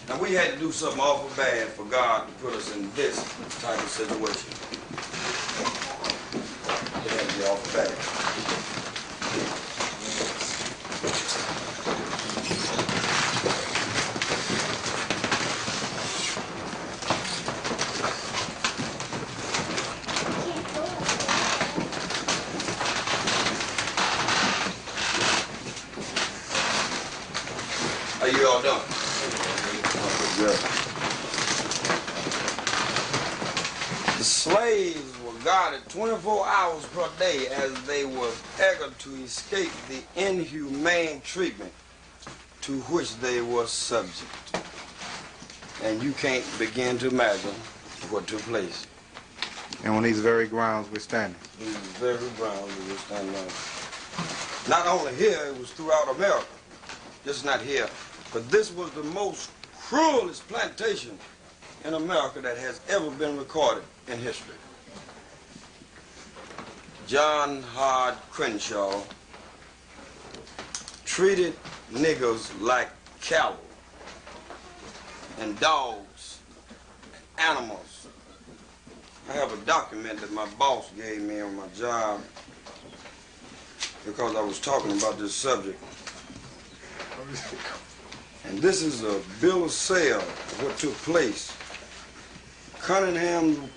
And we had to do something awful bad for God to put us in this type of situation. It had to be awful bad. Are you all done? Good. The slaves were guarded 24 hours per day as they were eager to escape the inhumane treatment to which they were subject. And you can't begin to imagine what took place. And on these very grounds we're standing. These very grounds we were standing on. Not only here, it was throughout America. Just not here. But this was the most cruelest plantation in America that has ever been recorded in history. John Hard Crenshaw treated niggers like cattle and dogs and animals. I have a document that my boss gave me on my job because I was talking about this subject. And this is a bill of sale of what took place. Cunningham,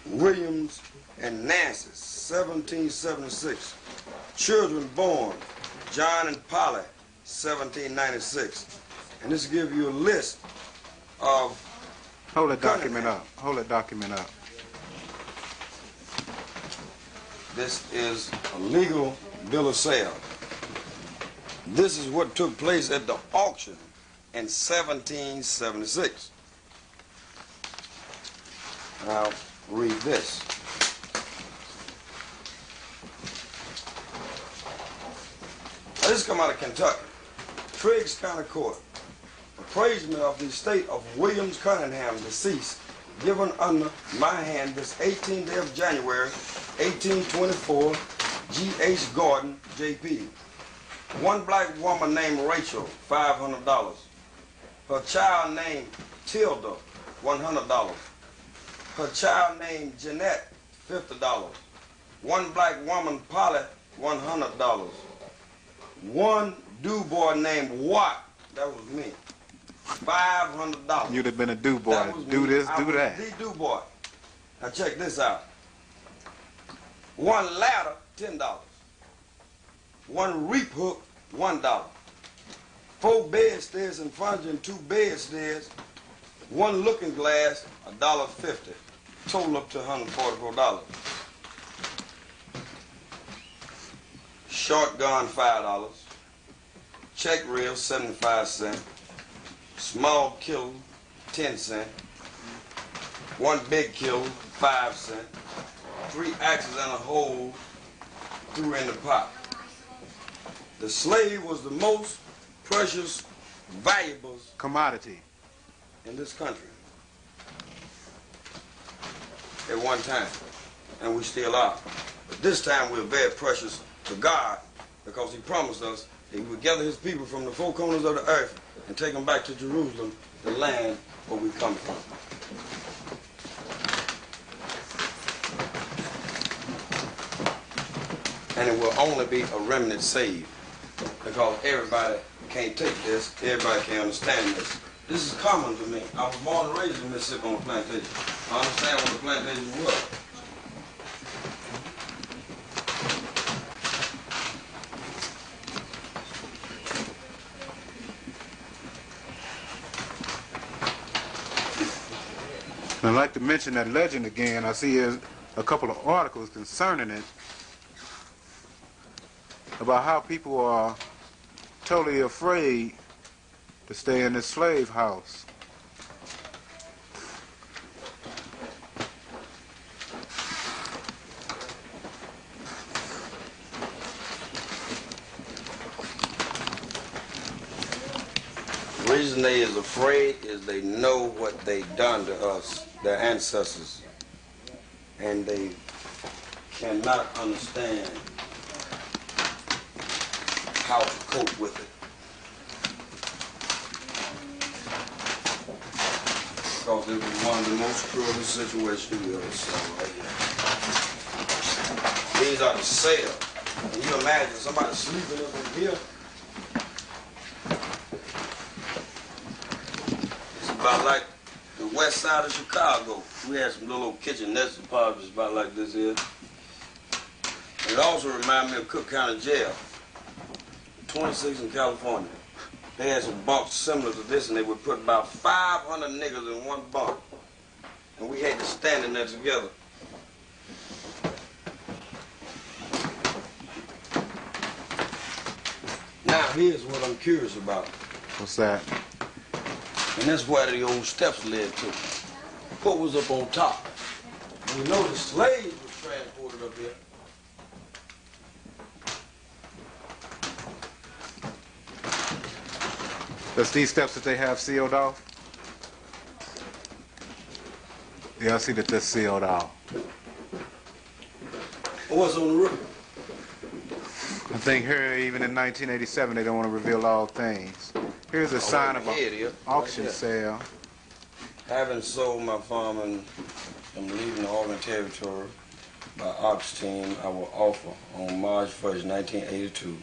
Williams, and Nancy, 1776. Children born, John and Polly, 1796. And this gives you a list of... Hold that document up. Hold that document up. This is a legal bill of sale. This is what took place at the auction in 1776. Now, read this. Now, this come out of Kentucky. Triggs County Court. Appraisement of the estate of Williams Cunningham, deceased, given under my hand this 18th day of January, 1824, G.H. Gordon, J.P. One black woman named Rachel, $500. Her child named Tilda, $100. Her child named Jeanette, $50. One black woman, Polly, $100. One do-boy named Watt, that was me, $500. You'd have been a do-boy. Do this, do that. The do-boy. Now check this out. One ladder, $10. One reap hook, $1. 4 bedsteads and furniture and 2 bedsteads. One looking glass, $1.50. Total up to $144. Shotgun, $5. Check reel, 75 cents. Small killer, 10 cents. One big killer, 5 cents. 3 axes and a hole threw in the pot. The slave was the most precious, valuable commodity in this country at one time, and we still are. But this time we're very precious to God, because he promised us that he would gather his people from the 4 corners of the earth and take them back to Jerusalem, the land where we come from. And it will only be a remnant saved, because everybody can't take this, everybody can't understand this. This is common to me. I was born and raised in Mississippi on a plantation. I understand what the plantation was. I'd like to mention that legend again. I see a couple of articles concerning it, about how people are totally afraid to stay in this slave house. The reason they is afraid is they know what they done to us, their ancestors, and they cannot understand how to cope with it. Because it was one of the most cruelest situations we ever saw right here. These are the cells. Can you imagine somebody sleeping up in here? It's about like the west side of Chicago. We had some little kitchenettes apartments about like this here. It also reminds me of Cook County Jail, 26 in California. They had some bunks similar to this, and they would put about 500 niggas in one bunk. And we had to stand in there together. Now here's what I'm curious about. What's that? And that's where the old steps led to. What was up on top? We know the slaves were transported up here. That's these steps that they have sealed off? Yeah, I see that they're sealed off. What's on the roof? I think here, even in 1987, they don't want to reveal all things. Here's a sign of an auction sale. Having sold my farm and I'm leaving the Oregon Territory by ox team, I will offer on March 1st, 1982,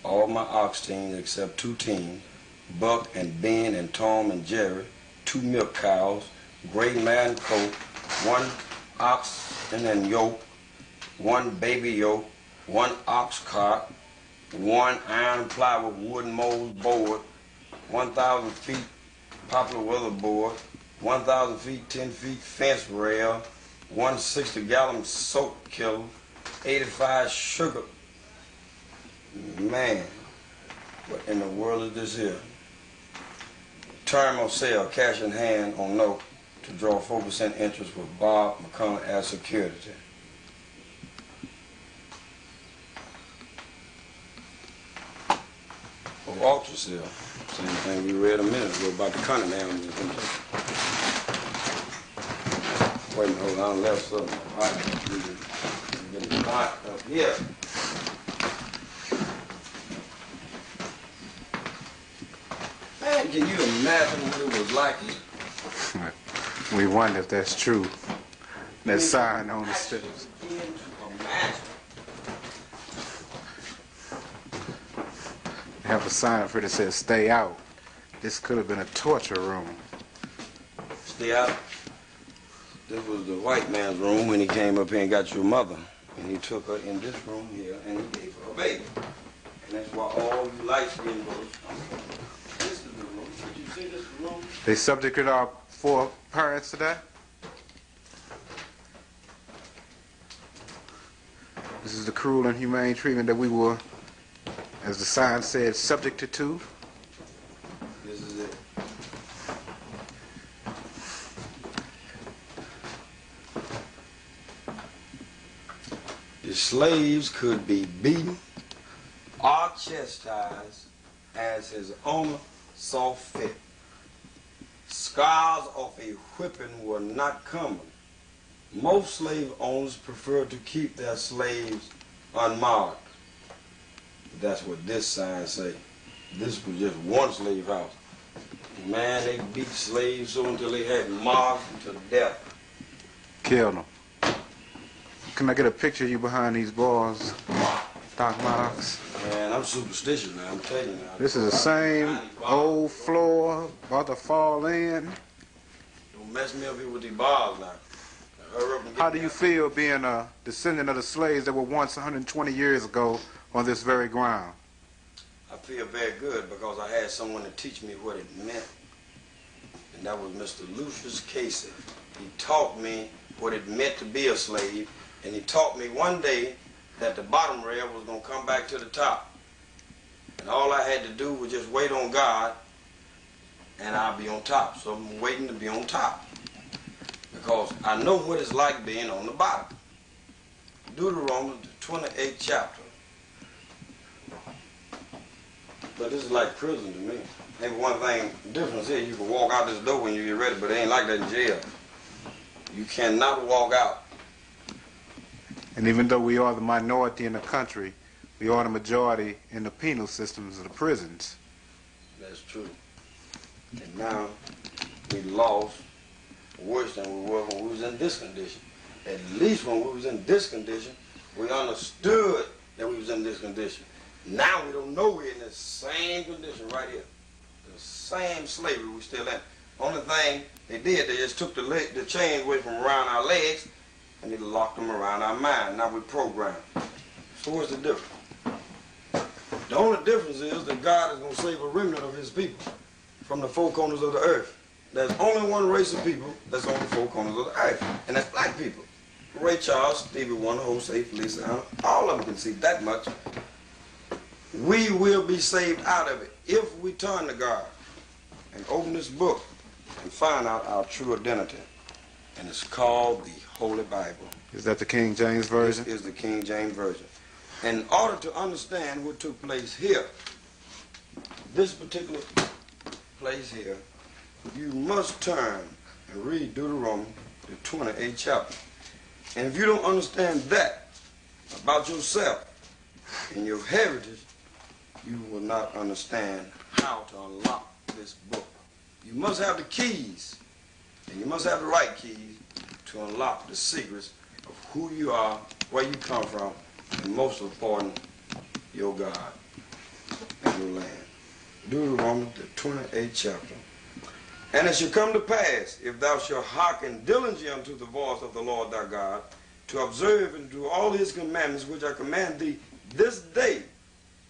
all my ox teams except 2 teams, Buck and Ben and Tom and Jerry, 2 milk cows, gray man coat, 1 ox and then yoke, 1 baby yoke, 1 ox cart, 1 iron plywood wooden mold board, 1,000 feet poplar weather board, 1,000 feet, 10 feet fence rail, 1 60-gallon soap killer, 85 sugar. Man, what in the world is this here? term of sale, cash in hand on note, to draw 4% interest with Bob McConnell as security. Or auction sale. Same thing we read a minute ago about the Cunningham. Wait a minute, hold on, I left something. All right, get the knot up here. Man, can you imagine what it was like? We wonder if that's true. That sign on the steps. They have a sign for it that says "Stay out." This could have been a torture room. Stay out. This was the white man's room when he came up here and got your mother. And he took her in this room here and he gave her a baby. And that's why all you light-skinned boys, this is the room. Did you see this room? They subjected our foreparents to that? This is the cruel and humane treatment that we were, as the sign said, subjected to. This is it. The slaves could be beaten or chastised as his owner saw fit. Scars of a whipping were not common. Most slave owners preferred to keep their slaves unmarked. That's what this sign say. This was just one slave house. Man, they beat slaves so until they had marked them to death. Killed them. Can I get a picture of you behind these bars, Doc Maddox? Man, I'm superstitious, man. I'm telling you now. This is the same old floor, about to fall in. Don't mess me up here with these bars now. Hurry up and get How do you feel being a descendant of the slaves that were once 120 years ago on this very ground? I feel very good because I had someone to teach me what it meant. And that was Mr. Lucius Casey. He taught me what it meant to be a slave. And he taught me one day that the bottom rail was going to come back to the top. And all I had to do was just wait on God, and I'll be on top. So I'm waiting to be on top. Because I know what it's like being on the bottom. Deuteronomy, the 28th chapter. But this is like prison to me. Maybe one thing, the difference is you can walk out this door when you get ready, but it ain't like that in jail. You cannot walk out. And even though we are the minority in the country, we are the majority in the penal systems of the prisons. That's true. And now we lost worse than we were when we was in this condition. At least when we was in this condition, we understood that we was in this condition. Now we don't know we're in the same condition right here. The same slavery we still in. Only thing they did, they just took the chains away from around our legs and they locked them around our mind. Now we're programmed. So what's the difference? The only difference is that God is going to save a remnant of his people from the four corners of the earth. There's only one race of people that's on the four corners of the earth, and that's black people. Ray Charles, Stevie Wonder, Jose Feliciano, all of them can see that much. We will be saved out of it if we turn to God and open this book and find out our true identity. And it's called the Holy Bible. Is that the King James Version? This is the King James Version. And in order to understand what took place here, this particular place here, you must turn and read Deuteronomy, the 28th chapter. And if you don't understand that about yourself and your heritage, you will not understand how to unlock this book. You must have the keys, and you must have the right keys to unlock the secrets of who you are, where you come from, and most important, your God and your land. Deuteronomy, the 28th chapter. And it shall come to pass, if thou shalt hearken diligently unto the voice of the Lord thy God, to observe and do all his commandments which I command thee this day,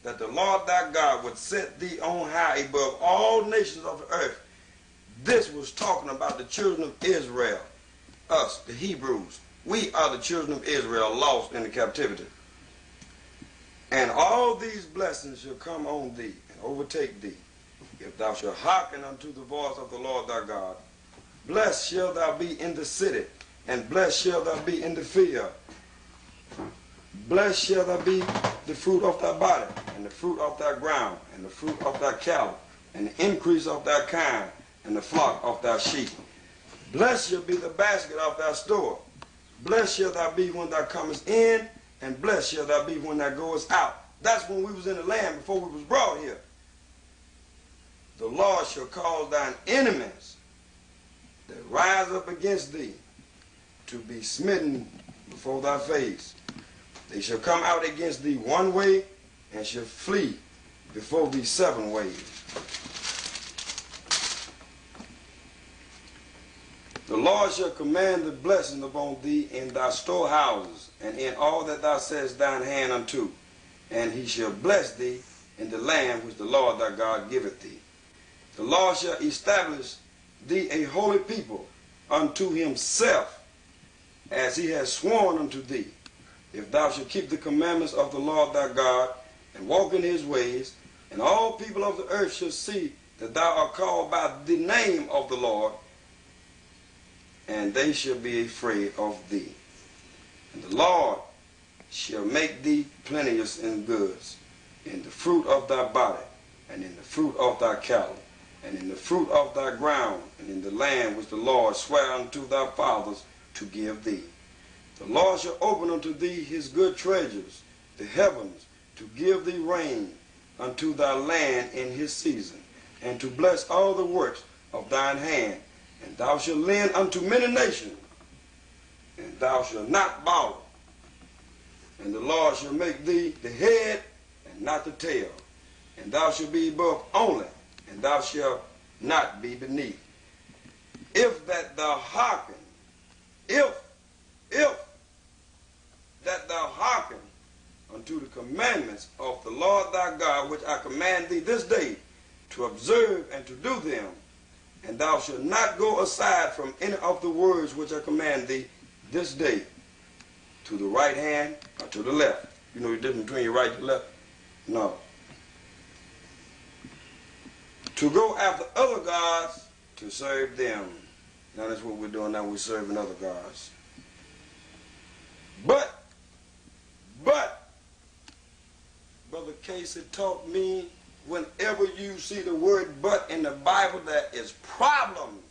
that the Lord thy God would set thee on high above all nations of the earth. This was talking about the children of Israel, us, the Hebrews. We are the children of Israel lost in the captivity. And all these blessings shall come on thee and overtake thee, if thou shalt hearken unto the voice of the Lord thy God. Blessed shalt thou be in the city, and blessed shalt thou be in the field. Blessed shall thou be the fruit of thy body, and the fruit of thy ground, and the fruit of thy cattle, and the increase of thy kind, and the flock of thy sheep. Blessed shall be the basket of thy store. Blessed shall thou be when thou comest in, and blessed shall thou be when thou goest out. That's when we was in the land before we was brought here. The Lord shall cause thine enemies that rise up against thee to be smitten before thy face. They shall come out against thee one way, and shall flee before thee 7 ways. The Lord shall command the blessing upon thee in thy storehouses, and in all that thou settest thine hand unto. And he shall bless thee in the land which the Lord thy God giveth thee. The Lord shall establish thee a holy people unto himself, as he has sworn unto thee. If thou shalt keep the commandments of the Lord thy God, and walk in his ways, and all people of the earth shall see that thou art called by the name of the Lord, and they shall be afraid of thee. And the Lord shall make thee plenteous in goods, in the fruit of thy body, and in the fruit of thy cattle, and in the fruit of thy ground, and in the land which the Lord sware unto thy fathers to give thee. The Lord shall open unto thee his good treasures, the heavens, to give thee rain unto thy land in his season, and to bless all the works of thine hand. And thou shalt lend unto many nations, and thou shalt not borrow. And the Lord shall make thee the head and not the tail. And thou shalt be above only, and thou shalt not be beneath. If that thou hearken, if that thou hearken unto the commandments of the Lord thy God, which I command thee this day, to observe and to do them, and thou shalt not go aside from any of the words which I command thee this day, to the right hand or to the left. You know the difference between your right and left? No. To go after other gods, to serve them. Now that's what we're doing now, we're serving other gods. But, Brother Casey taught me, whenever you see the word but in the Bible, there is problems.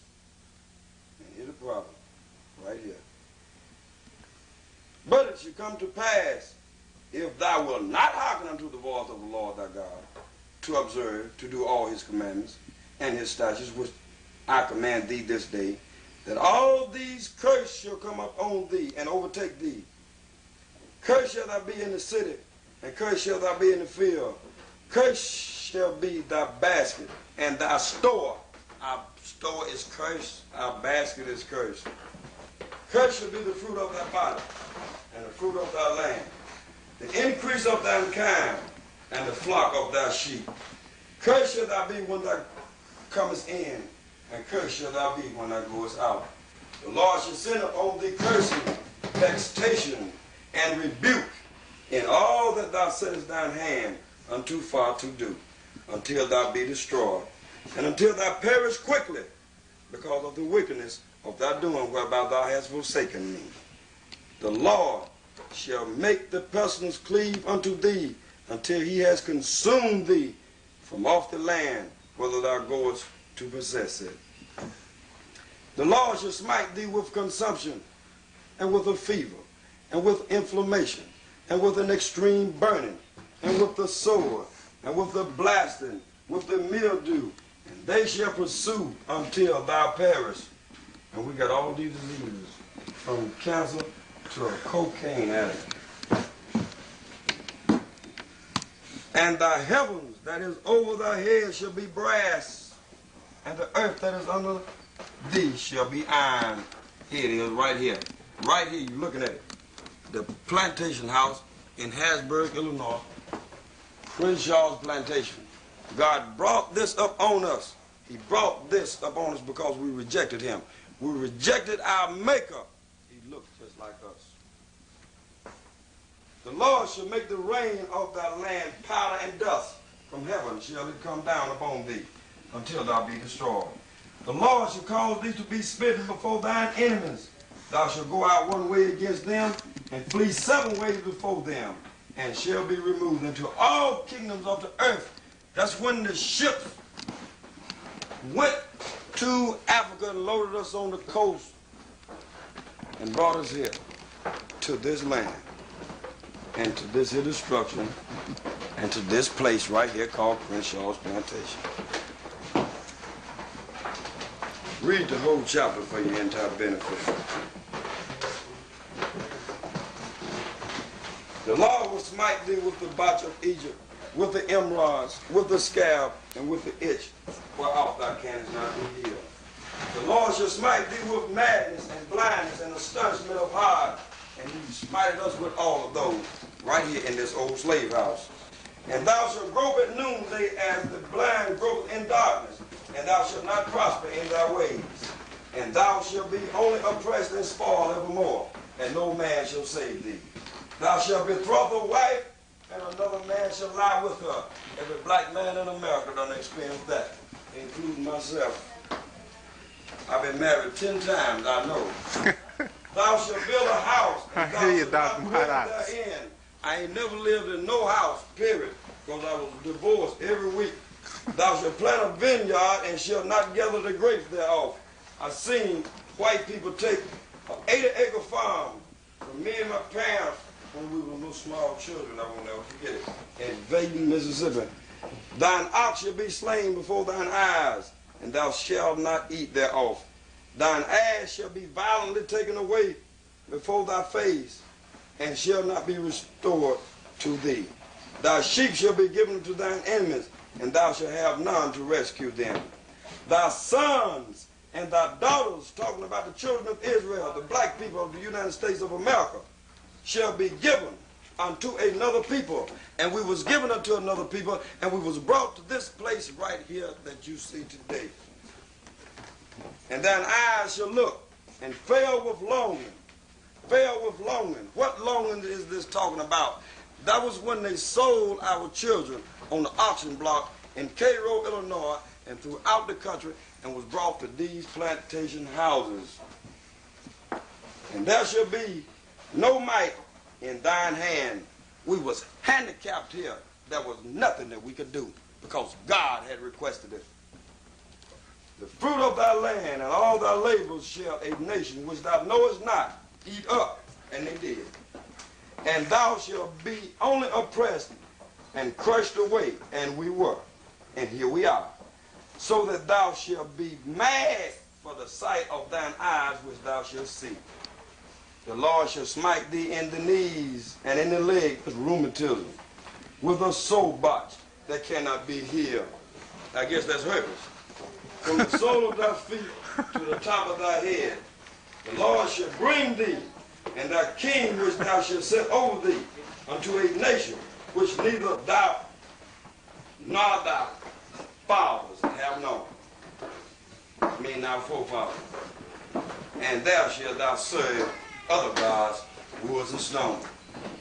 And here's the problem, right here. But it shall come to pass, if thou wilt not hearken unto the voice of the Lord thy God, to observe, to do all his commandments and his statutes, which I command thee this day, that all these curses shall come up on thee and overtake thee. Cursed shall thou be in the city, and cursed shall thou be in the field. Cursed shall be thy basket, and thy store. Our store is cursed, our basket is cursed. Cursed shall be the fruit of thy body, and the fruit of thy land, the increase of thy kind, and the flock of thy sheep. Cursed shall thou be when thou comest in, and cursed shall thou be when thou goest out. The Lord shall send upon thee cursing, vexation, and rebuke in all that thou settest thine hand unto far to do, until thou be destroyed, and until thou perish quickly, because of the wickedness of thy doing whereby thou hast forsaken me. The Lord shall make the pestilence cleave unto thee, until he has consumed thee from off the land, whether thou goest to possess it. The Lord shall smite thee with consumption, and with a fever, and with inflammation, and with an extreme burning, and with the sword, and with the blasting, with the mildew, and they shall pursue until thou perish. And we got all these diseases, from cancer to a cocaine addict. And thy heavens that is over thy head shall be brass, and the earth that is under thee shall be iron. Here it is, right here. Right here, you're looking at it. The plantation house in Harrisburg, Illinois, Crenshaw's plantation. God brought this up on us. He brought this up on us because we rejected him. We rejected our maker. He looked just like us. The Lord shall make the rain of thy land powder and dust. From heaven shall it come down upon thee. until thou be destroyed. The Lord shall cause thee to be smitten before thine enemies. Thou shalt go out one way against them, and flee 7 ways before them, and shall be removed into all kingdoms of the earth. That's when the ships went to Africa and loaded us on the coast and brought us here to this land and to this here destruction and to this place right here called Crenshaw's Plantation. Read the whole chapter for your entire benefit. The Lord will smite thee with the botch of Egypt, with the emerods, with the scab, and with the itch, whereof thou canst not be healed. The Lord shall smite thee with madness and blindness and astonishment of heart. And he smited us with all of those right here in this old slave house. And thou shalt grope at noonday as the blind gropeth in darkness, and thou shalt not prosper in thy ways. And thou shalt be only oppressed and spoiled evermore, and no man shall save thee. Thou shalt betroth a wife, and another man shall lie with her. Every black man in America done experienced that, including myself. I've been married 10 times, I know. Thou shalt build a house, and thou shalt not dwell therein. I ain't never lived in no house, period, because I was divorced every week. Thou shalt plant a vineyard, and shalt not gather the grapes thereof. I've seen white people take an 80-acre farm from me and my parents when we were little small children, I won't never forget it, in Vaden, Mississippi. Thine ox shall be slain before thine eyes, and thou shalt not eat thereof. Thine ass shall be violently taken away before thy face, and shall not be restored to thee. Thy sheep shall be given to thine enemies, and thou shalt have none to rescue them. Thy sons and thy daughters, talking about the children of Israel, the black people of the United States of America, shall be given unto another people. And we was given unto another people, and we was brought to this place right here that you see today. And thine eyes shall look, and fail with longing. Fail with longing. What longing is this talking about? That was when they sold our children on the auction block in Cairo, Illinois, and throughout the country, and was brought to these plantation houses. And there shall be no might in thine hand. We was handicapped here. There was nothing that we could do because God had requested it. The fruit of thy land and all thy labors shall a nation which thou knowest not eat up. And they did. And thou shalt be only oppressed and crushed away. And we were. And here we are. So that thou shalt be mad for the sight of thine eyes which thou shalt see. The Lord shall smite thee in the knees and in the leg with rheumatism, with a sore botch that cannot be healed. I guess that's herpes. From the sole of thy feet to the top of thy head, the Lord shall bring thee, and thy king which thou shalt set over thee, unto a nation which neither thou nor thy fathers have known. Meaning our forefathers. And there shalt thou serve other gods, woods and stone.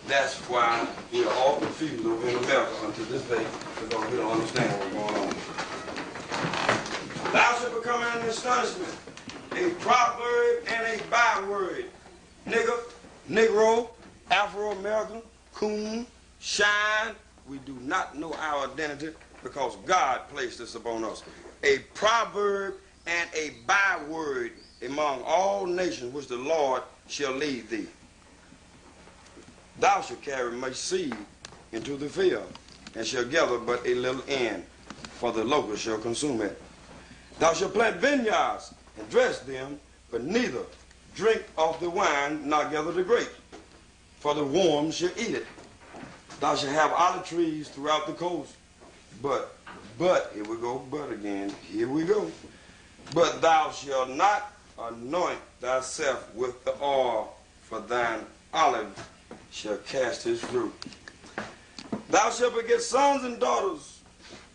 That's why we are all confused over in America until this day, because we don't understand what's going on. Thou shalt become an astonishment, a proverb and a byword. Nigger, Negro, Afro-American, coon, shine. We do not know our identity because God placed this upon us. A proverb and a byword among all nations which the Lord shall lead thee. Thou shalt carry much seed into the field, and shall gather but a little in, for the locust shall consume it. Thou shalt plant vineyards and dress them, but neither drink of the wine nor gather the grapes, for the worms shall eat it. Thou shalt have olive trees throughout the coast, but, here we go, but again, here we go. But thou shalt not anoint thyself with the oil, for thine olive shall cast his fruit. Thou shalt beget sons and daughters,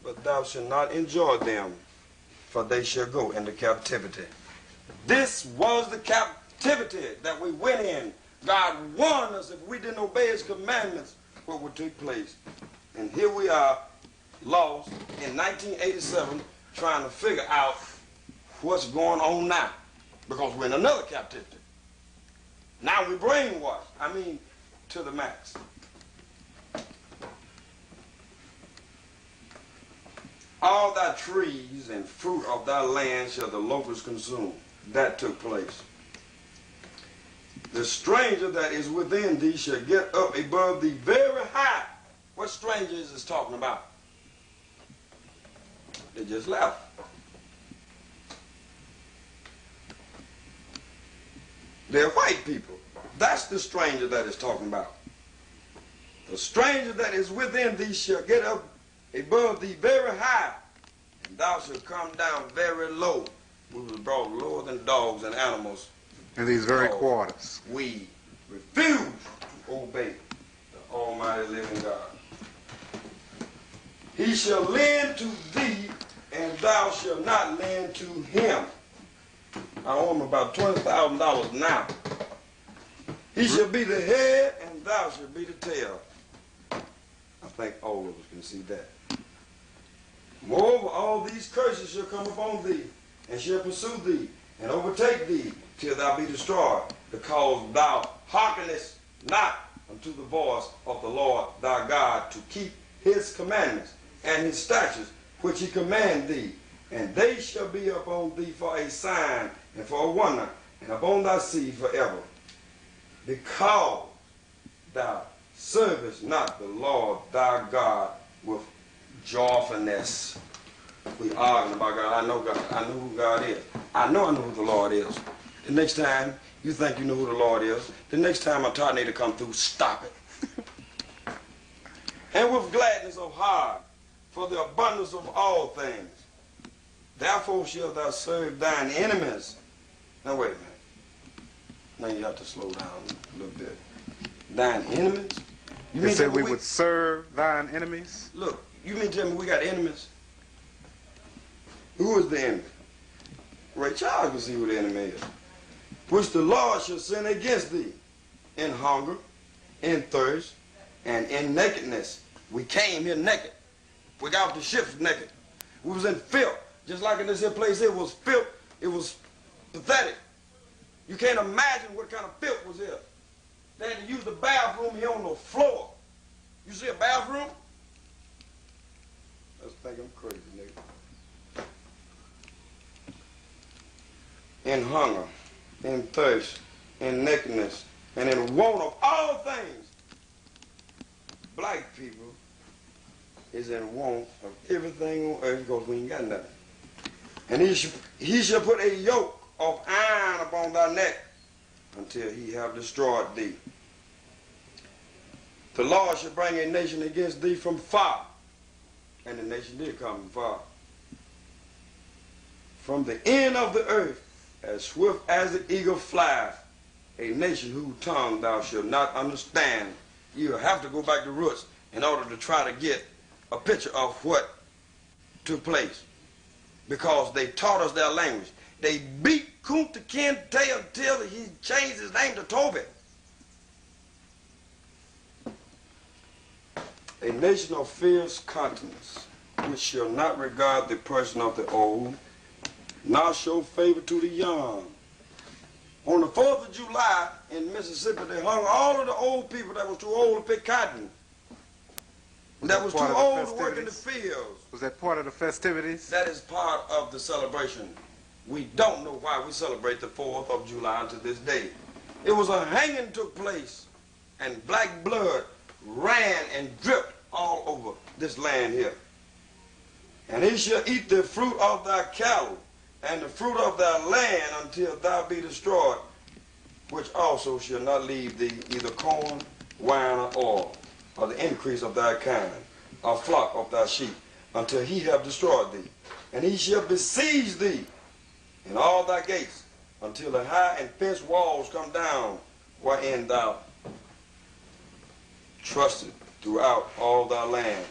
but thou shalt not enjoy them, for they shall go into captivity. This was the captivity that we went in. God warned us if we didn't obey his commandments, what would take place. And here we are, lost in 1987 trying to figure out what's going on now, because we're in another captivity. Now we're brainwashed, I mean, to the max. All thy trees and fruit of thy land shall the locusts consume. That took place. The stranger that is within thee shall get up above thee very high. What stranger is this talking about? They just left. They're white people. That's the stranger that is talking about. The stranger that is within thee shall get up above thee very high, and thou shalt come down very low. We was brought lower than dogs and animals. In these very quarters. We refuse to obey the Almighty living God. He shall lend to thee, and thou shalt not lend to him. I owe him about $20,000 now. He shall be the head, and thou shalt be the tail. I think all of us can see that. Moreover, all these curses shall come upon thee, and shall pursue thee, and overtake thee, till thou be destroyed, because thou hearkenest not unto the voice of the Lord thy God, to keep his commandments and his statutes, which he command thee. And they shall be upon thee for a sign and for a wonder, and upon thy seed forever. Because thou servest not the Lord thy God with joyfulness. We arguing about God. I know God. I know who God is. I know who the Lord is. The next time you think you know who the Lord is, the next time a tornado come through, stop it. And with gladness of heart, for the abundance of all things. Therefore shalt thou serve thine enemies. Now wait a minute. Now you have to slow down a little bit. Thine enemies? You They said we would serve thine enemies? Look, you mean to tell me we got enemies? Who is the enemy? Ray Charles can see who the enemy is. Which the Lord shall send against thee in hunger, in thirst, and in nakedness. We came here naked. We got off the ships naked. We was in filth. Just like in this here place, it was filth. It was pathetic. You can't imagine what kind of filth was here. They had to use the bathroom here on the floor. You see a bathroom? Let's think I'm crazy, nigga. In hunger, in thirst, in nakedness, and in want of all things. Black people is in want of everything on earth because we ain't got nothing. And he shall put a yoke of iron upon thy neck until he have destroyed thee. The Lord shall bring a nation against thee from far. And the nation did come from far. From the end of the earth, as swift as the eagle flieth, a nation whose tongue thou shalt not understand. You have to go back to roots in order to try to get a picture of what took place. Because they taught us their language. They beat Kunta Kinte until he changed his name to Toby. A nation of fierce countenance, which shall not regard the person of the old, nor show favor to the young. On the 4th of July in Mississippi, they hung all of the old people that was too old to pick cotton. That was too old to work in the fields. Was that part of the festivities? That is part of the celebration. We don't know why we celebrate the 4th of July to this day. It was a hanging took place, and black blood ran and dripped all over this land here. And he shall eat the fruit of thy cattle and the fruit of thy land until thou be destroyed, which also shall not leave thee either corn, wine, or oil, or the increase of thy kind, or flock of thy sheep, until he have destroyed thee. And he shall besiege thee in all thy gates, until the high and fenced walls come down, wherein thou trusted throughout all thy land.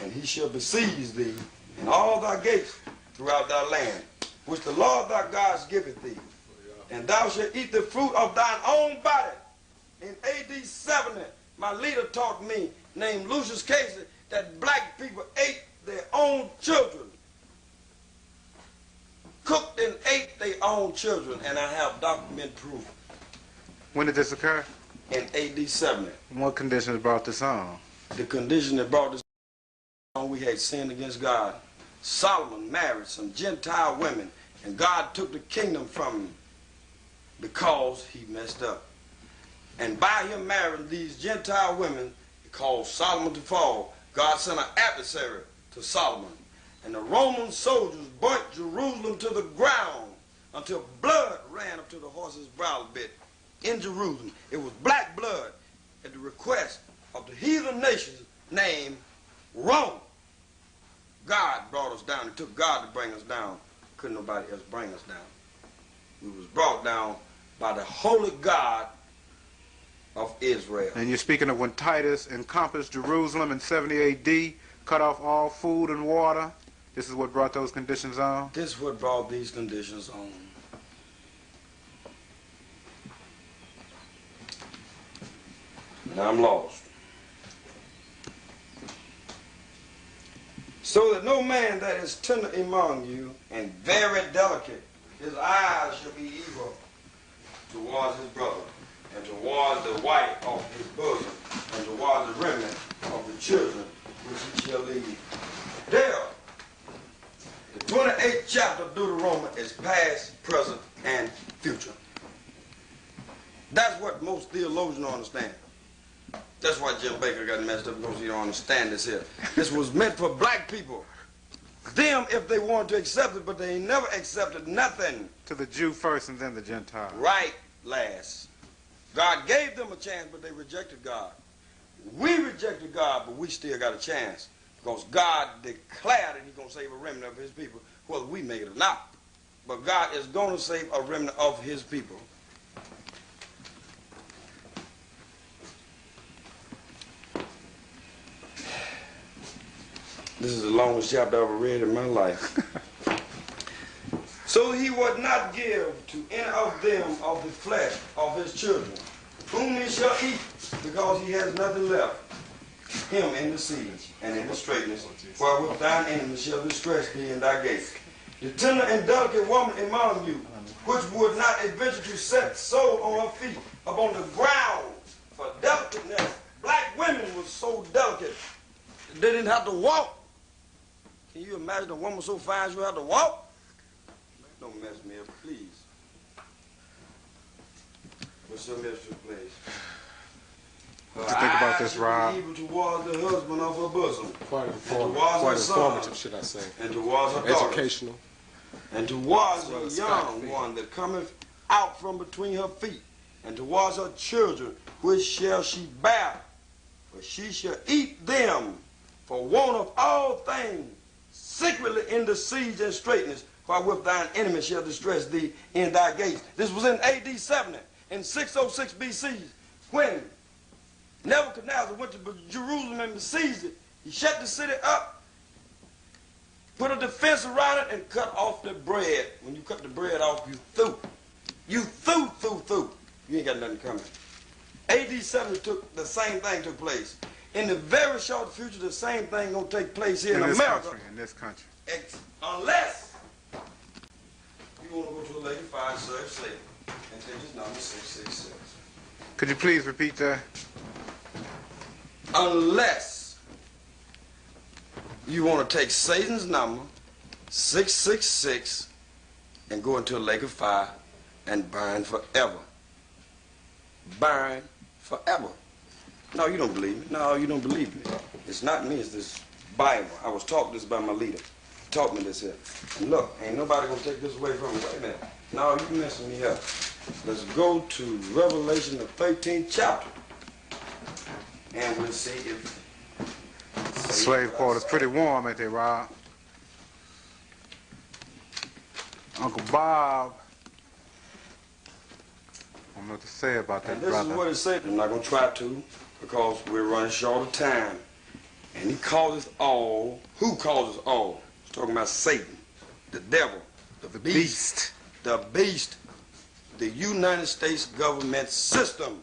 And he shall besiege thee in all thy gates throughout thy land, which the Lord thy God giveth thee. And thou shalt eat the fruit of thine own body. In AD 70, my leader taught me, named Lucius Casey, that black people ate their own children. cooked and ate their own children, and I have documented proof. When did this occur? In AD 70. What conditions brought this on? The condition that brought this on, we had sinned against God. Solomon married some Gentile women, and God took the kingdom from him because he messed up. And by him marrying these Gentile women, it caused Solomon to fall. God sent an adversary to Solomon. And the Roman soldiers burnt Jerusalem to the ground until blood ran up to the horse's brow bit in Jerusalem. It was black blood at the request of the heathen nations named Rome. God brought us down. It took God to bring us down. Couldn't nobody else bring us down. We was brought down by the holy God of Israel. And you're speaking of when Titus encompassed Jerusalem in 70 AD, cut off all food and water. This is what brought those conditions on? This is what brought these conditions on. Now I'm lost. So that no man that is tender among you and very delicate, his eyes shall be evil towards his brother, and towards the wife of his bosom, and towards the remnant of the children which he shall leave. There, the 28th chapter of Deuteronomy is past, present, and future. That's what most theologians don't understand. That's why Jim Baker got messed up, because he don't understand this here. This was meant for black people. Them, if they wanted to accept it, but they never accepted nothing. To the Jew first and then the Gentile. Right last. God gave them a chance, but they rejected God. We rejected God, but we still got a chance. Because God declared that he's going to save a remnant of his people, whether we make it or not. But God is going to save a remnant of his people. This is the longest chapter I ever read in my life. So he would not give to any of them of the flesh of his children, whom he shall eat, because he has nothing left, him in the siege and in the straitness, wherewith thine enemies shall distress thee in thy gates. The tender and delicate woman among you, which would not adventure to set soul on her feet upon the ground for delicateness. Black women were so delicate, they didn't have to walk. Can you imagine a woman so fine she had to walk? Don't mess me up, please. What's your mystery, please? What do you think about this, Rob? Evil towards the husband of her bosom. Quite informative, should I say. And towards her daughter. Educational. And towards Well, the young one that cometh out from between her feet. And towards her children, which shall she bear. For she shall eat them for want of all things, secretly in the siege and straitness, wherewith thine enemy shall distress thee in thy gates. This was in AD 70, in 606 BC, when Nebuchadnezzar went to Jerusalem and besieged it. He shut the city up, put a defense around it, and cut off the bread. When you cut the bread off, you threw. You threw. You ain't got nothing coming. AD 70 the same thing took place. In the very short future, the same thing gonna take place here in America. In this country. Unless you want to go to a lake of fire and serve slavery. And take this number 666. Could you please repeat that? Unless you want to take Satan's number 666 and go into a lake of fire and burn forever. Burn forever. No, you don't believe me. No, you don't believe me. It's not me, it's this Bible. I was taught this by my leader. He taught me this here. And look, ain't nobody gonna take this away from me. Wait a minute. No, you messing me up. Let's go to Revelation, the 13th chapter. And we'll see if... The slave quarters pretty warm, ain't they, Rob? Uncle Bob, I don't know what to say about that, and this brother. is what it said. I'm not going to try to, because we're running short of time. And he causes all. Who causes all? He's talking about Satan, the devil, the beast, the United States government system.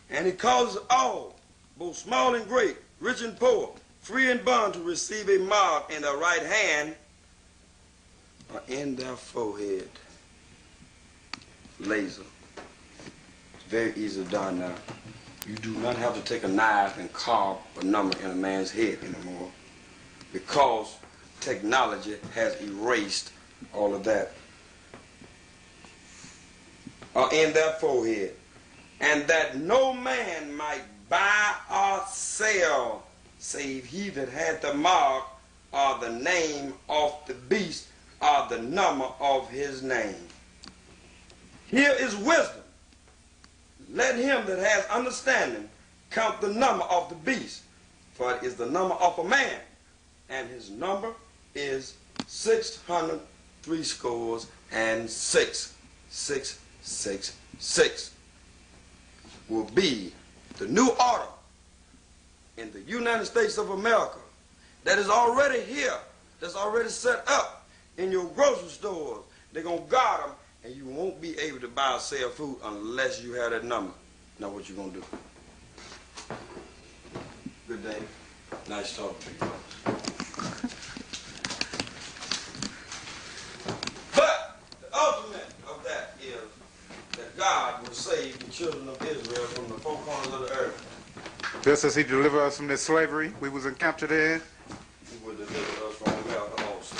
And he causes all, both small and great, rich and poor, free and bond, to receive a mark in the right hand are in their forehead. Laser. It's very easily done now. You do not have to take a knife and carve a number in a man's head anymore, because technology has erased all of that. Are in their forehead, and that no man might buy or sell, save he that had the mark, or the name of the beast, or the number of his name. Here is wisdom. Let him that has understanding count the number of the beast, for it is the number of a man, and his number is 666. 666 will be the new order in the United States of America that is already here, that's already set up in your grocery stores. They're going to guard them, and you won't be able to buy or sell food unless you have that number. Now what you going to do? Good day. Nice talking to you. But the ultimate of that is that God will save the children of Israel from the four corners of the earth. Just as he delivered us from this slavery we was captured in, He will deliver us from America also.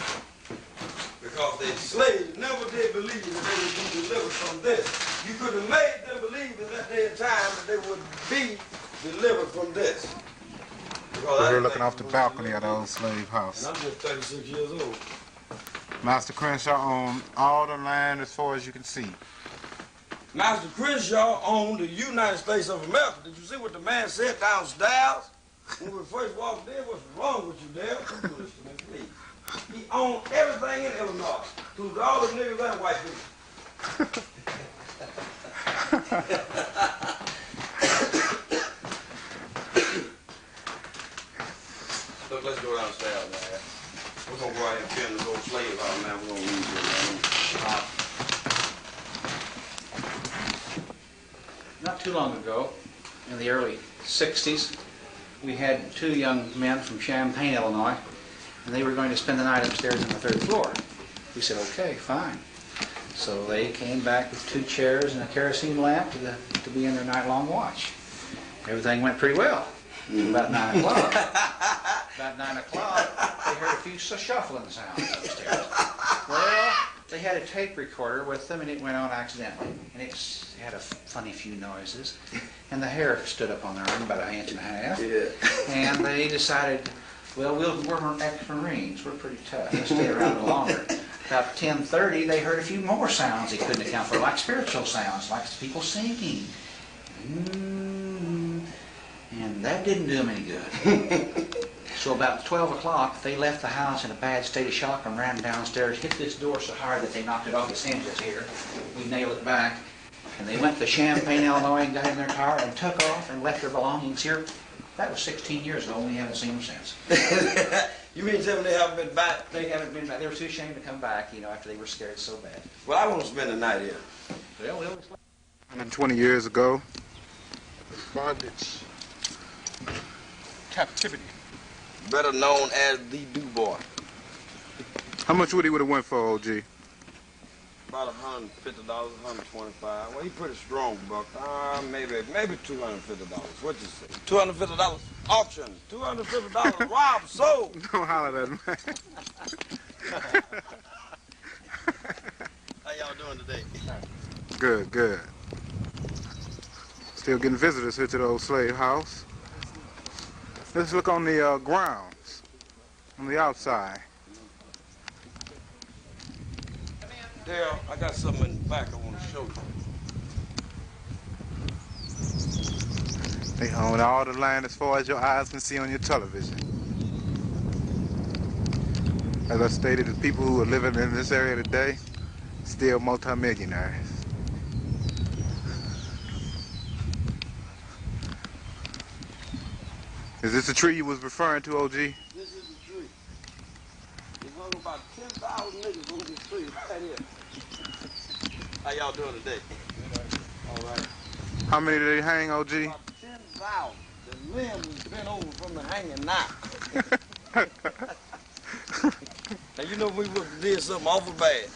Because the slaves never did believe that they would be delivered from this. You could have made them believe in that day and time that they would be delivered from this. we're looking off the balcony of the old slave house. And I'm just 36 years old. Master Crenshaw owned all the land as far as you can see. Master Crenshaw owned the United States of America. Did you see what the man said downstairs? When we first walked in, what's wrong with you, Dale? Come do this to me, please. He owned everything in Illinois, including all the niggas and white people. Look, let's go downstairs, man. We're gonna go out and film this old slave house, man. We're gonna leave here, man. Not too long ago, in the early 60s, we had two young men from Champaign, Illinois, and they were going to spend the night upstairs on the third floor. We said, okay, fine. So they came back with 2 chairs and a kerosene lamp to be in their night-long watch. Everything went pretty well. About 9 o'clock. About 9 o'clock, they heard a few shuffling sounds upstairs. Well, they had a tape recorder with them, and it went on accidentally. And it had a funny few noises. And the hair stood up on their arm about 1.5 inches. Yeah. And they decided, well, we're ex-Marines. We're pretty tough. Let's stay around a little longer. About 10:30, they heard a few more sounds they couldn't account for, like spiritual sounds, like people singing. And that didn't do them any good. So about 12 o'clock, they left the house in a bad state of shock and ran downstairs, hit this door so hard that they knocked it off its hinges here. We nailed it back. And they went to Champaign, Illinois, and got in their car and took off and left their belongings here. That was 16 years ago, and we haven't seen them since. You mean tell me they haven't been back? They haven't been back. They were too ashamed to come back, you know, after they were scared so bad. Well, I want to spend the night here. Well, 120 years ago. Bondage. Captivity. Better known as the Du-Bois. How much would he have went for, OG? About $150, $125. Well, he pretty strong, Buck. Maybe $250. What you say? $250 auction. $250 robbed, sold. Don't holler at him, man. How y'all doing today? Good, good. Still getting visitors here to the old slave house. Let's look on the grounds, on the outside. Dale, I got something in the back I want to show you. They own all the land as far as your eyes can see on your television. As I stated, the people who are living in this area today, still multimillionaires. Is this the tree you was referring to, OG? This is the tree. They hung about 10,000 niggas on this tree right here. How y'all doing today? All right. How many did they hang, OG? About 10,000. The limbs is bent over from the hanging now. How And you know we would have did something awful bad.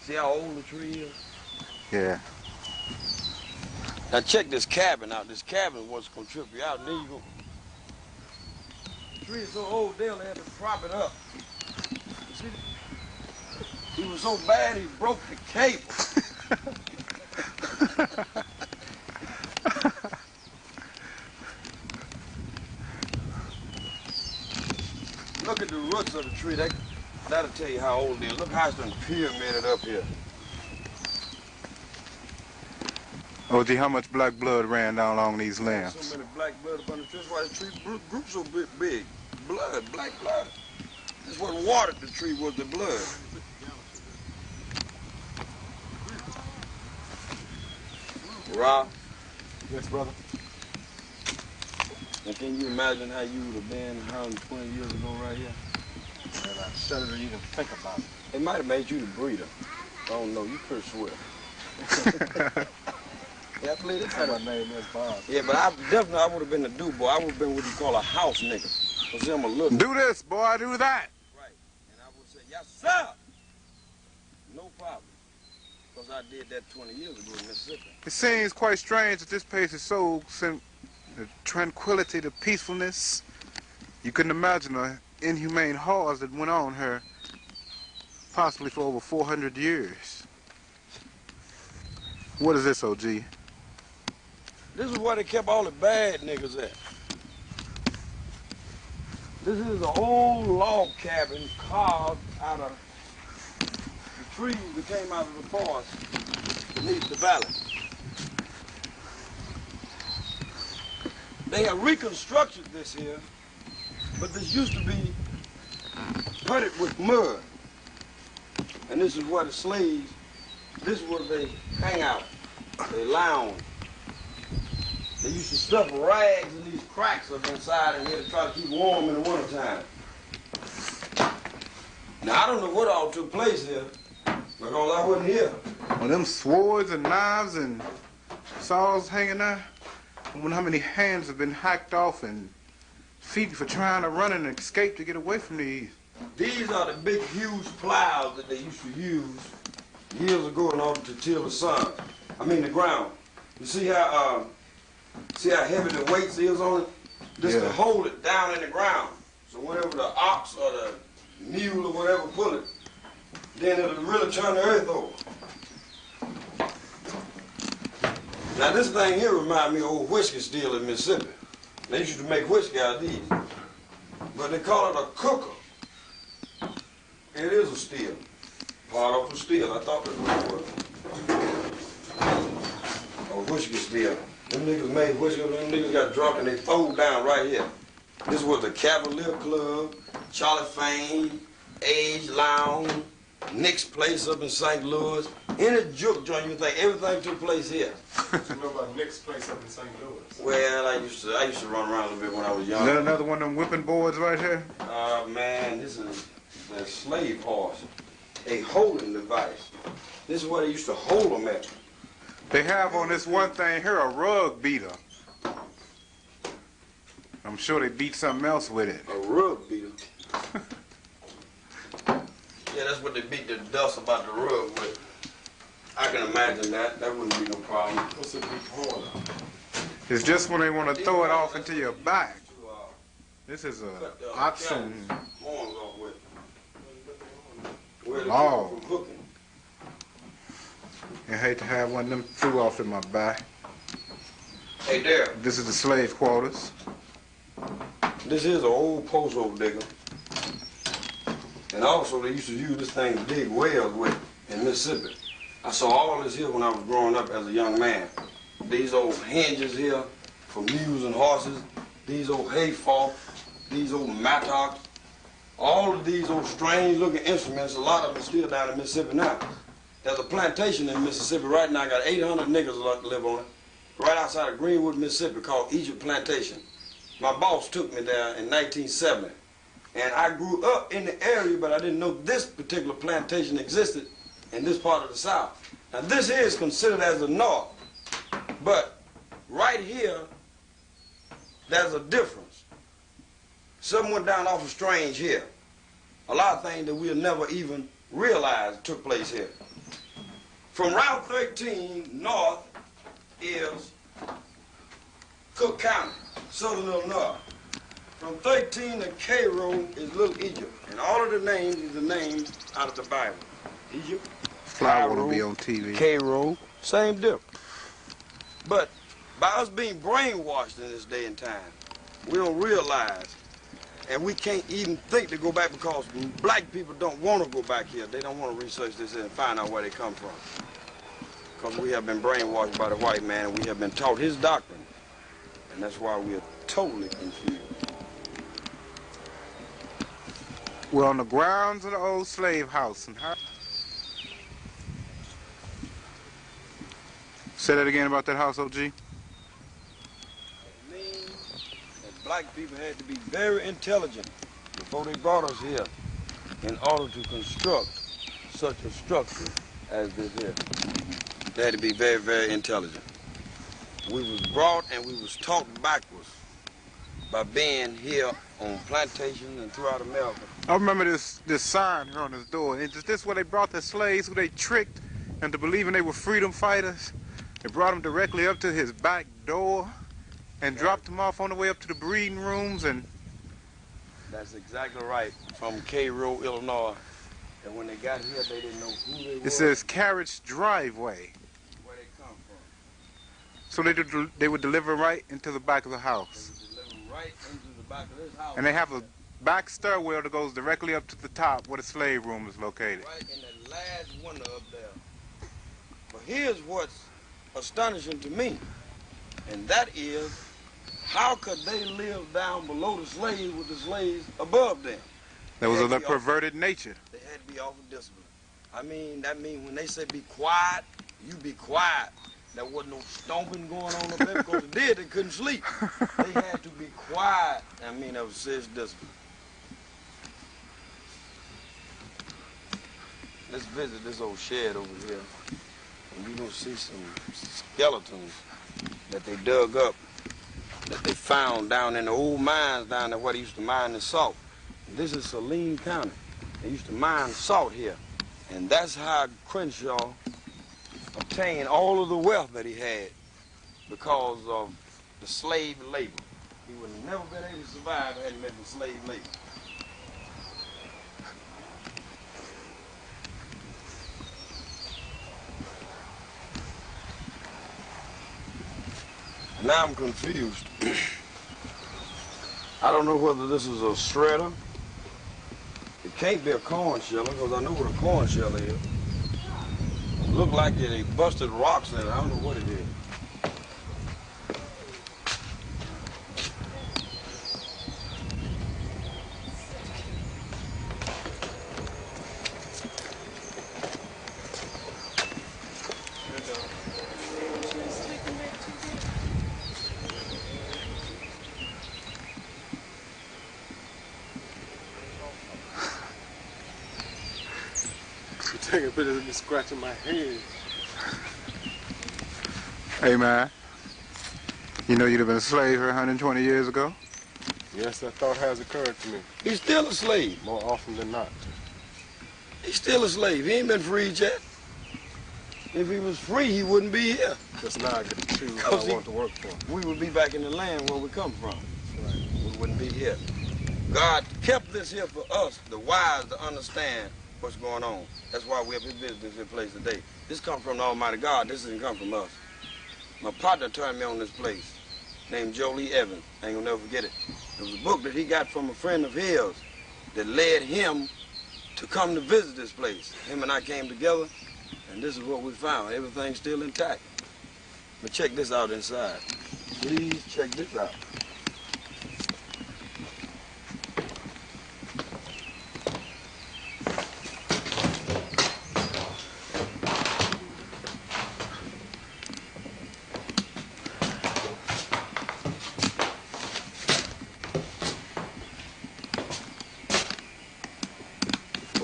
See how old the tree is? Yeah. Now check this cabin out. This cabin was gonna trip you out. And then you go. The tree is so old, they'll have to prop it up. You see? He was so bad he broke the cable. Look at the roots of the tree. That'll tell you how old it is. Look how it's done pyramided up here. Oh, gee, how much black blood ran down along these limbs? So many black blood up on the tree. That's why the tree grew so big. Blood, black blood. That's what watered the tree was the blood. Rob? Yes, brother. And can you imagine how you would have been 120 years ago right here? And I shudder to even think about it. It might have made you the breeder. I don't know. You pretty swift. Yeah, I believe that's My name is Bob. Yeah, but I would have been a do boy. I would have been what you call a house nigga. Cause I'm a little. Do this, boy, do that. Right. And I would say, yes, sir. No problem. Because I did that 20 years ago in Mississippi. It seems quite strange that this place is so the tranquility, the peacefulness. You couldn't imagine the inhumane horrors that went on here possibly for over 400 years. What is this, OG? This is where they kept all the bad niggas at. This is an old log cabin carved out of the trees that came out of the forest beneath the valley. They have reconstructed this here, but this used to be putted with mud. And this is where the slaves, this is where they hang out, they lounge. They used to stuff rags in these cracks up inside in here to try to keep warm in the wintertime. Now, I don't know what all took place here, because I wasn't here. Well, them swords and knives and saws hanging there. I wonder how many hands have been hacked off and feet for trying to run and escape to get away from these. These are the big, huge plows that they used to use years ago in order to till the ground. You see how heavy the weights is on it? Just to hold it down in the ground. So whenever the ox or the mule or whatever pull it, then it'll really turn the earth over. Now this thing here reminds me of old whiskey still in Mississippi. They used to make whiskey out of these. But they call it a cooker. It is a steel. Part of a steel. I thought that's what it was. A whiskey steel. Them niggas made whiskey, them niggas got drunk and they fold down right here. This was the Cavalier Club, Charlie Fane, Age Lounge, Nick's Place up in St. Louis. Any juke joint you think everything took place here. What you know about Nick's Place up in St. Louis? Well, I used to run around a little bit when I was young. Is that another one of them whipping boards right here? Man, this is the slave horse, a holding device. This is where they used to hold them at. They have on this one thing here a rug beater. I'm sure they beat something else with it. A rug beater. Yeah, that's what they beat the dust about the rug with. I can imagine that. That wouldn't be no problem. What's a big horn? It's just when they want to throw it off into your back. This is a awesome horns off with. Where they log. keep it from cooking. I hate to have one of them threw off in my back. Hey there. This is the slave quarters. This is an old post hole digger. And also they used to use this thing to dig wells with in Mississippi. I saw all this here when I was growing up as a young man. These old hinges here for mules and horses, these old hay forks, these old mattocks, all of these old strange looking instruments, a lot of them still down in Mississippi now. There's a plantation in Mississippi right now, got 800 niggas live on it, right outside of Greenwood, Mississippi, called Egypt Plantation. My boss took me there in 1970. And I grew up in the area, but I didn't know this particular plantation existed in this part of the South. Now this is considered as the North, but right here, there's a difference. something went down awful strange here. A lot of things that we'll never even realize took place here. From Route 13 north is Cook County, southern Illinois. From 13 to Cairo is Little Egypt. And all of the names is the names out of the Bible. Egypt, Fly want Cairo, to be on TV. Cairo, same difference. But by us being brainwashed in this day and time, we don't realize, and we can't even think to go back because black people don't want to go back here. They don't want to research this and find out where they come from. Because we have been brainwashed by the white man and we have been taught his doctrine. And that's why we are totally confused. We're on the grounds of the old slave house. And how... Say that again about that house, OG. It means that black people had to be very intelligent before they brought us here in order to construct such a structure as this here. They had to be very, very intelligent. We was brought and we was taught backwards by being here on plantations and throughout America. I remember this sign here on this door. Is this where they brought the slaves who they tricked into believing they were freedom fighters? They brought them directly up to his back door and dropped them off on the way up to the breeding rooms. And that's exactly right, from Cairo, Illinois. And when they got here, they didn't know who they were. It says carriage driveway. Where they come from. So they would deliver right into the back of the house. They would deliver right into the back of this house. And they have a back stairwell that goes directly up to the top where the slave room is located. Right in the last window up there. But here's what's astonishing to me, and that is, how could they live down below the slaves with the slaves above them? There was a perverted nature. They had to be awful disciplined. I mean, that means when they say be quiet, you be quiet. There wasn't no stomping going on up there because they couldn't sleep. They had to be quiet. I mean, that was serious discipline. Let's visit this old shed over here. And you're going to see some skeletons that they dug up, that they found down in the old mines down there where they used to mine the salt. And this is Saline County. They used to mine salt here. And that's how Crenshaw obtained all of the wealth that he had because of the slave labor. He would have never been able to survive if it hadn't been for slave labor. Now I'm confused. I don't know whether this is a shredder. It can't be a corn sheller because I know what a corn sheller is. It looked like they busted rocks in it. I don't know what it is. Take a bit of me scratching my head. Hey man, you know you'd have been a slave here 120 years ago? Yes, that thought has occurred to me. He's still a slave. More often than not. He's still a slave. He ain't been freed yet. If he was free, he wouldn't be here. Just now I get to choose who I want to work for. We would be back in the land where we come from. Right. We wouldn't be here. God kept this here for us, the wise, to understand what's going on. That's why we have his business in place today. This comes from the Almighty God. This didn't come from us. My partner turned me on this place, named Jolie Evans. I ain't gonna never forget it. It was a book that he got from a friend of his that led him to come to visit this place. Him and I came together, and this is what we found. Everything's still intact. But check this out inside. Please check this out.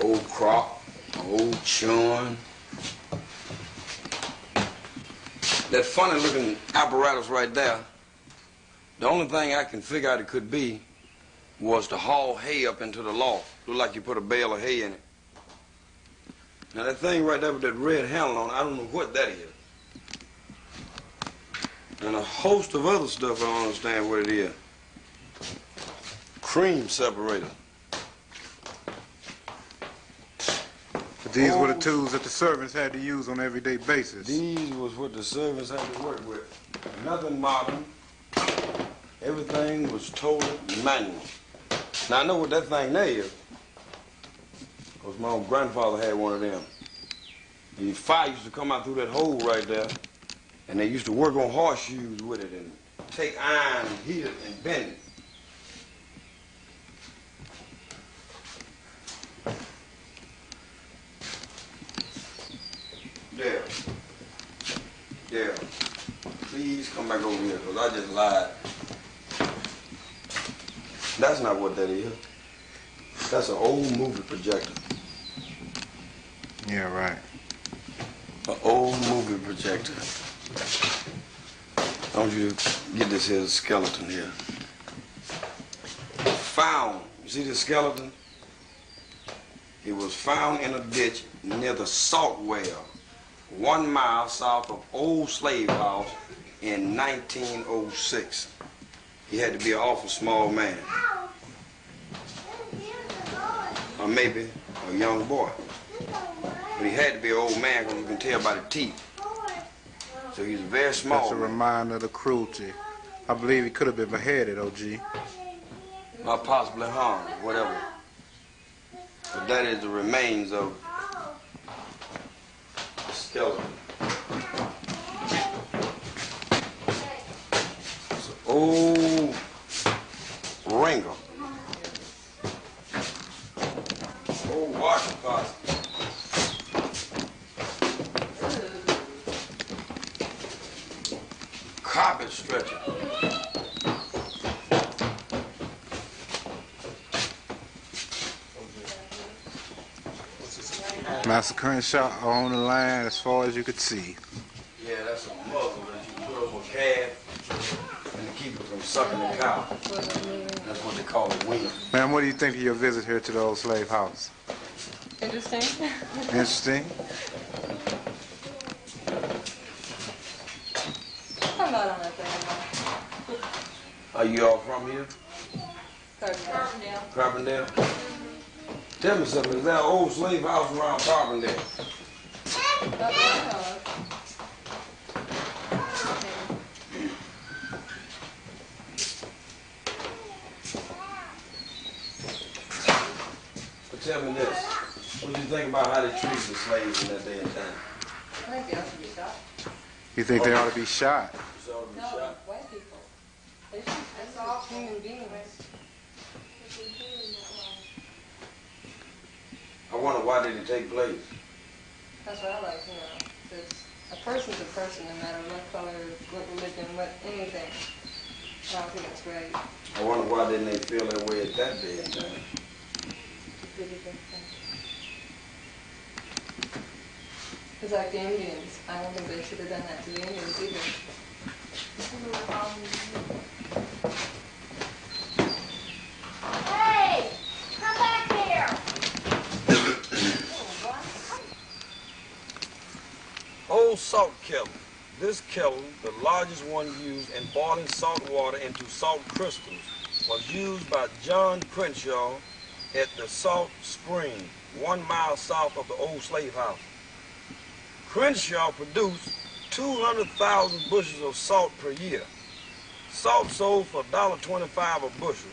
Old crock, old churn. That funny looking apparatus right there, the only thing I can figure out it could be was to haul hay up into the loft. Looked like you put a bale of hay in it. Now that thing right there with that red handle on it, I don't know what that is. And a host of other stuff I don't understand what it is. Cream separator. But these were the tools that the servants had to use on an everyday basis. These was what the servants had to work with. Nothing modern. Everything was totally manual. Now I know what that thing there is, because my own grandfather had one of them. The fire used to come out through that hole right there, and they used to work on horseshoes with it and take iron and heat it and bend it. There. Please come back over here, because I just lied. That's not what that is. That's an old movie projector. Yeah, right. An old movie projector. I want you to get this here skeleton here. Found. You see this skeleton? It was found in a ditch near the salt well, 1 mile south of Old Slavehouse in 1906. He had to be an awful small man. Or maybe a young boy. But he had to be an old man because you can tell by the teeth. So he's very small. That's a reminder of the cruelty. I believe he could have been beheaded, OG. Or possibly hung, whatever. But that is the remains of the skeleton. It's an old ringer. Old washing closet. Carpet stretcher. Master Crenshaw on the line as far as you could see. Yeah, that's a muzzle that you put over a calf and to keep it from sucking the cow. That's what they call a wiener. Ma'am, what do you think of your visit here to the old slave house? Interesting. Interesting? I'm not on that thing anymore. Are you all from here? Carbondale. Carbondale? Tell me something, is there an old slave house around Carbondale? Not that I know of. But tell me this, what do you think about how they treated the slaves in that day and time? I think they ought to be shot. You think they ought to be shot? They ought to be No, shot? white people. That's all human beings. I wonder why did it take place? That's what I like, you know. Because a person's a person no matter what color, what religion, what anything. I don't think it's right. I wonder why didn't they feel that way at that day and time? It's like the Indians. I don't think they should have done that to the Indians either. Hey! Come back here! Old salt kettle. This kettle, the largest one used in boiling salt water into salt crystals, was used by John Crenshaw at the Salt Spring, 1 mile south of the old slave house. Crenshaw produced 200,000 bushels of salt per year. Salt sold for $1.25 a bushel.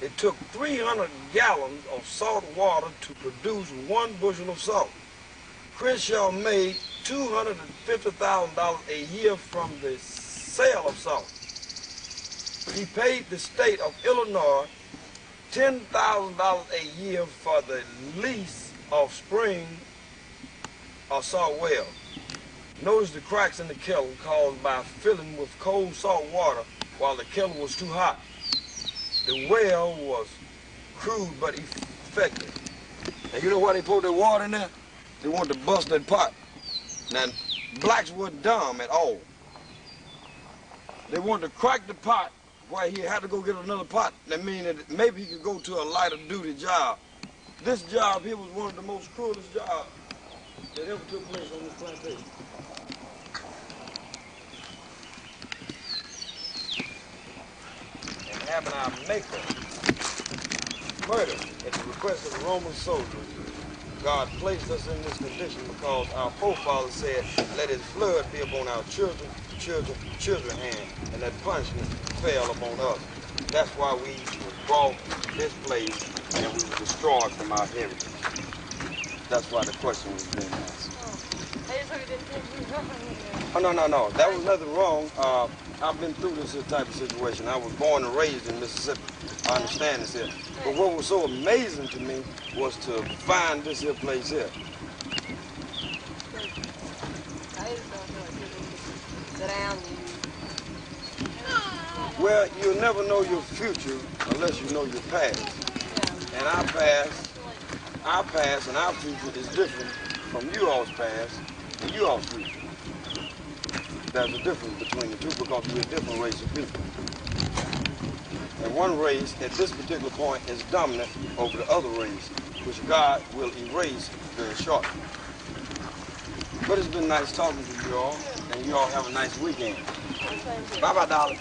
It took 300 gallons of salt water to produce 1 bushel of salt. Crenshaw made $250,000 a year from the sale of salt. He paid the state of Illinois $10,000 a year for the lease of spring or salt well. Notice the cracks in the kettle caused by filling with cold salt water while the kettle was too hot. The well was crude but effective. And you know why they put that water in there? They wanted to bust that pot. Now, blacks weren't dumb at all. They wanted to crack the pot why he had to go get another pot. That means that maybe he could go to a lighter duty job. This job here was one of the most cruelest jobs that ever took place on this plantation. And having our maker murdered at the request of the Roman soldiers, God placed us in this condition because our forefathers said, let his blood be upon our children, children's hand, and that punishment fell upon us. That's why we were brought to this place and we were destroyed from our heritage. That's why the question was being asked. Oh, no. That was nothing wrong. I've been through this type of situation. I was born and raised in Mississippi. I understand this here. But what was so amazing to me was to find this here place here. Well, you'll never know your future unless you know your past. And our past and our future is different from you all's past and you all's future. There's a difference between the two because we're a different race of people. And one race at this particular point is dominant over the other race, which God will erase very shortly. But it's been nice talking to you all, and you all have a nice weekend. Bye-bye, darling.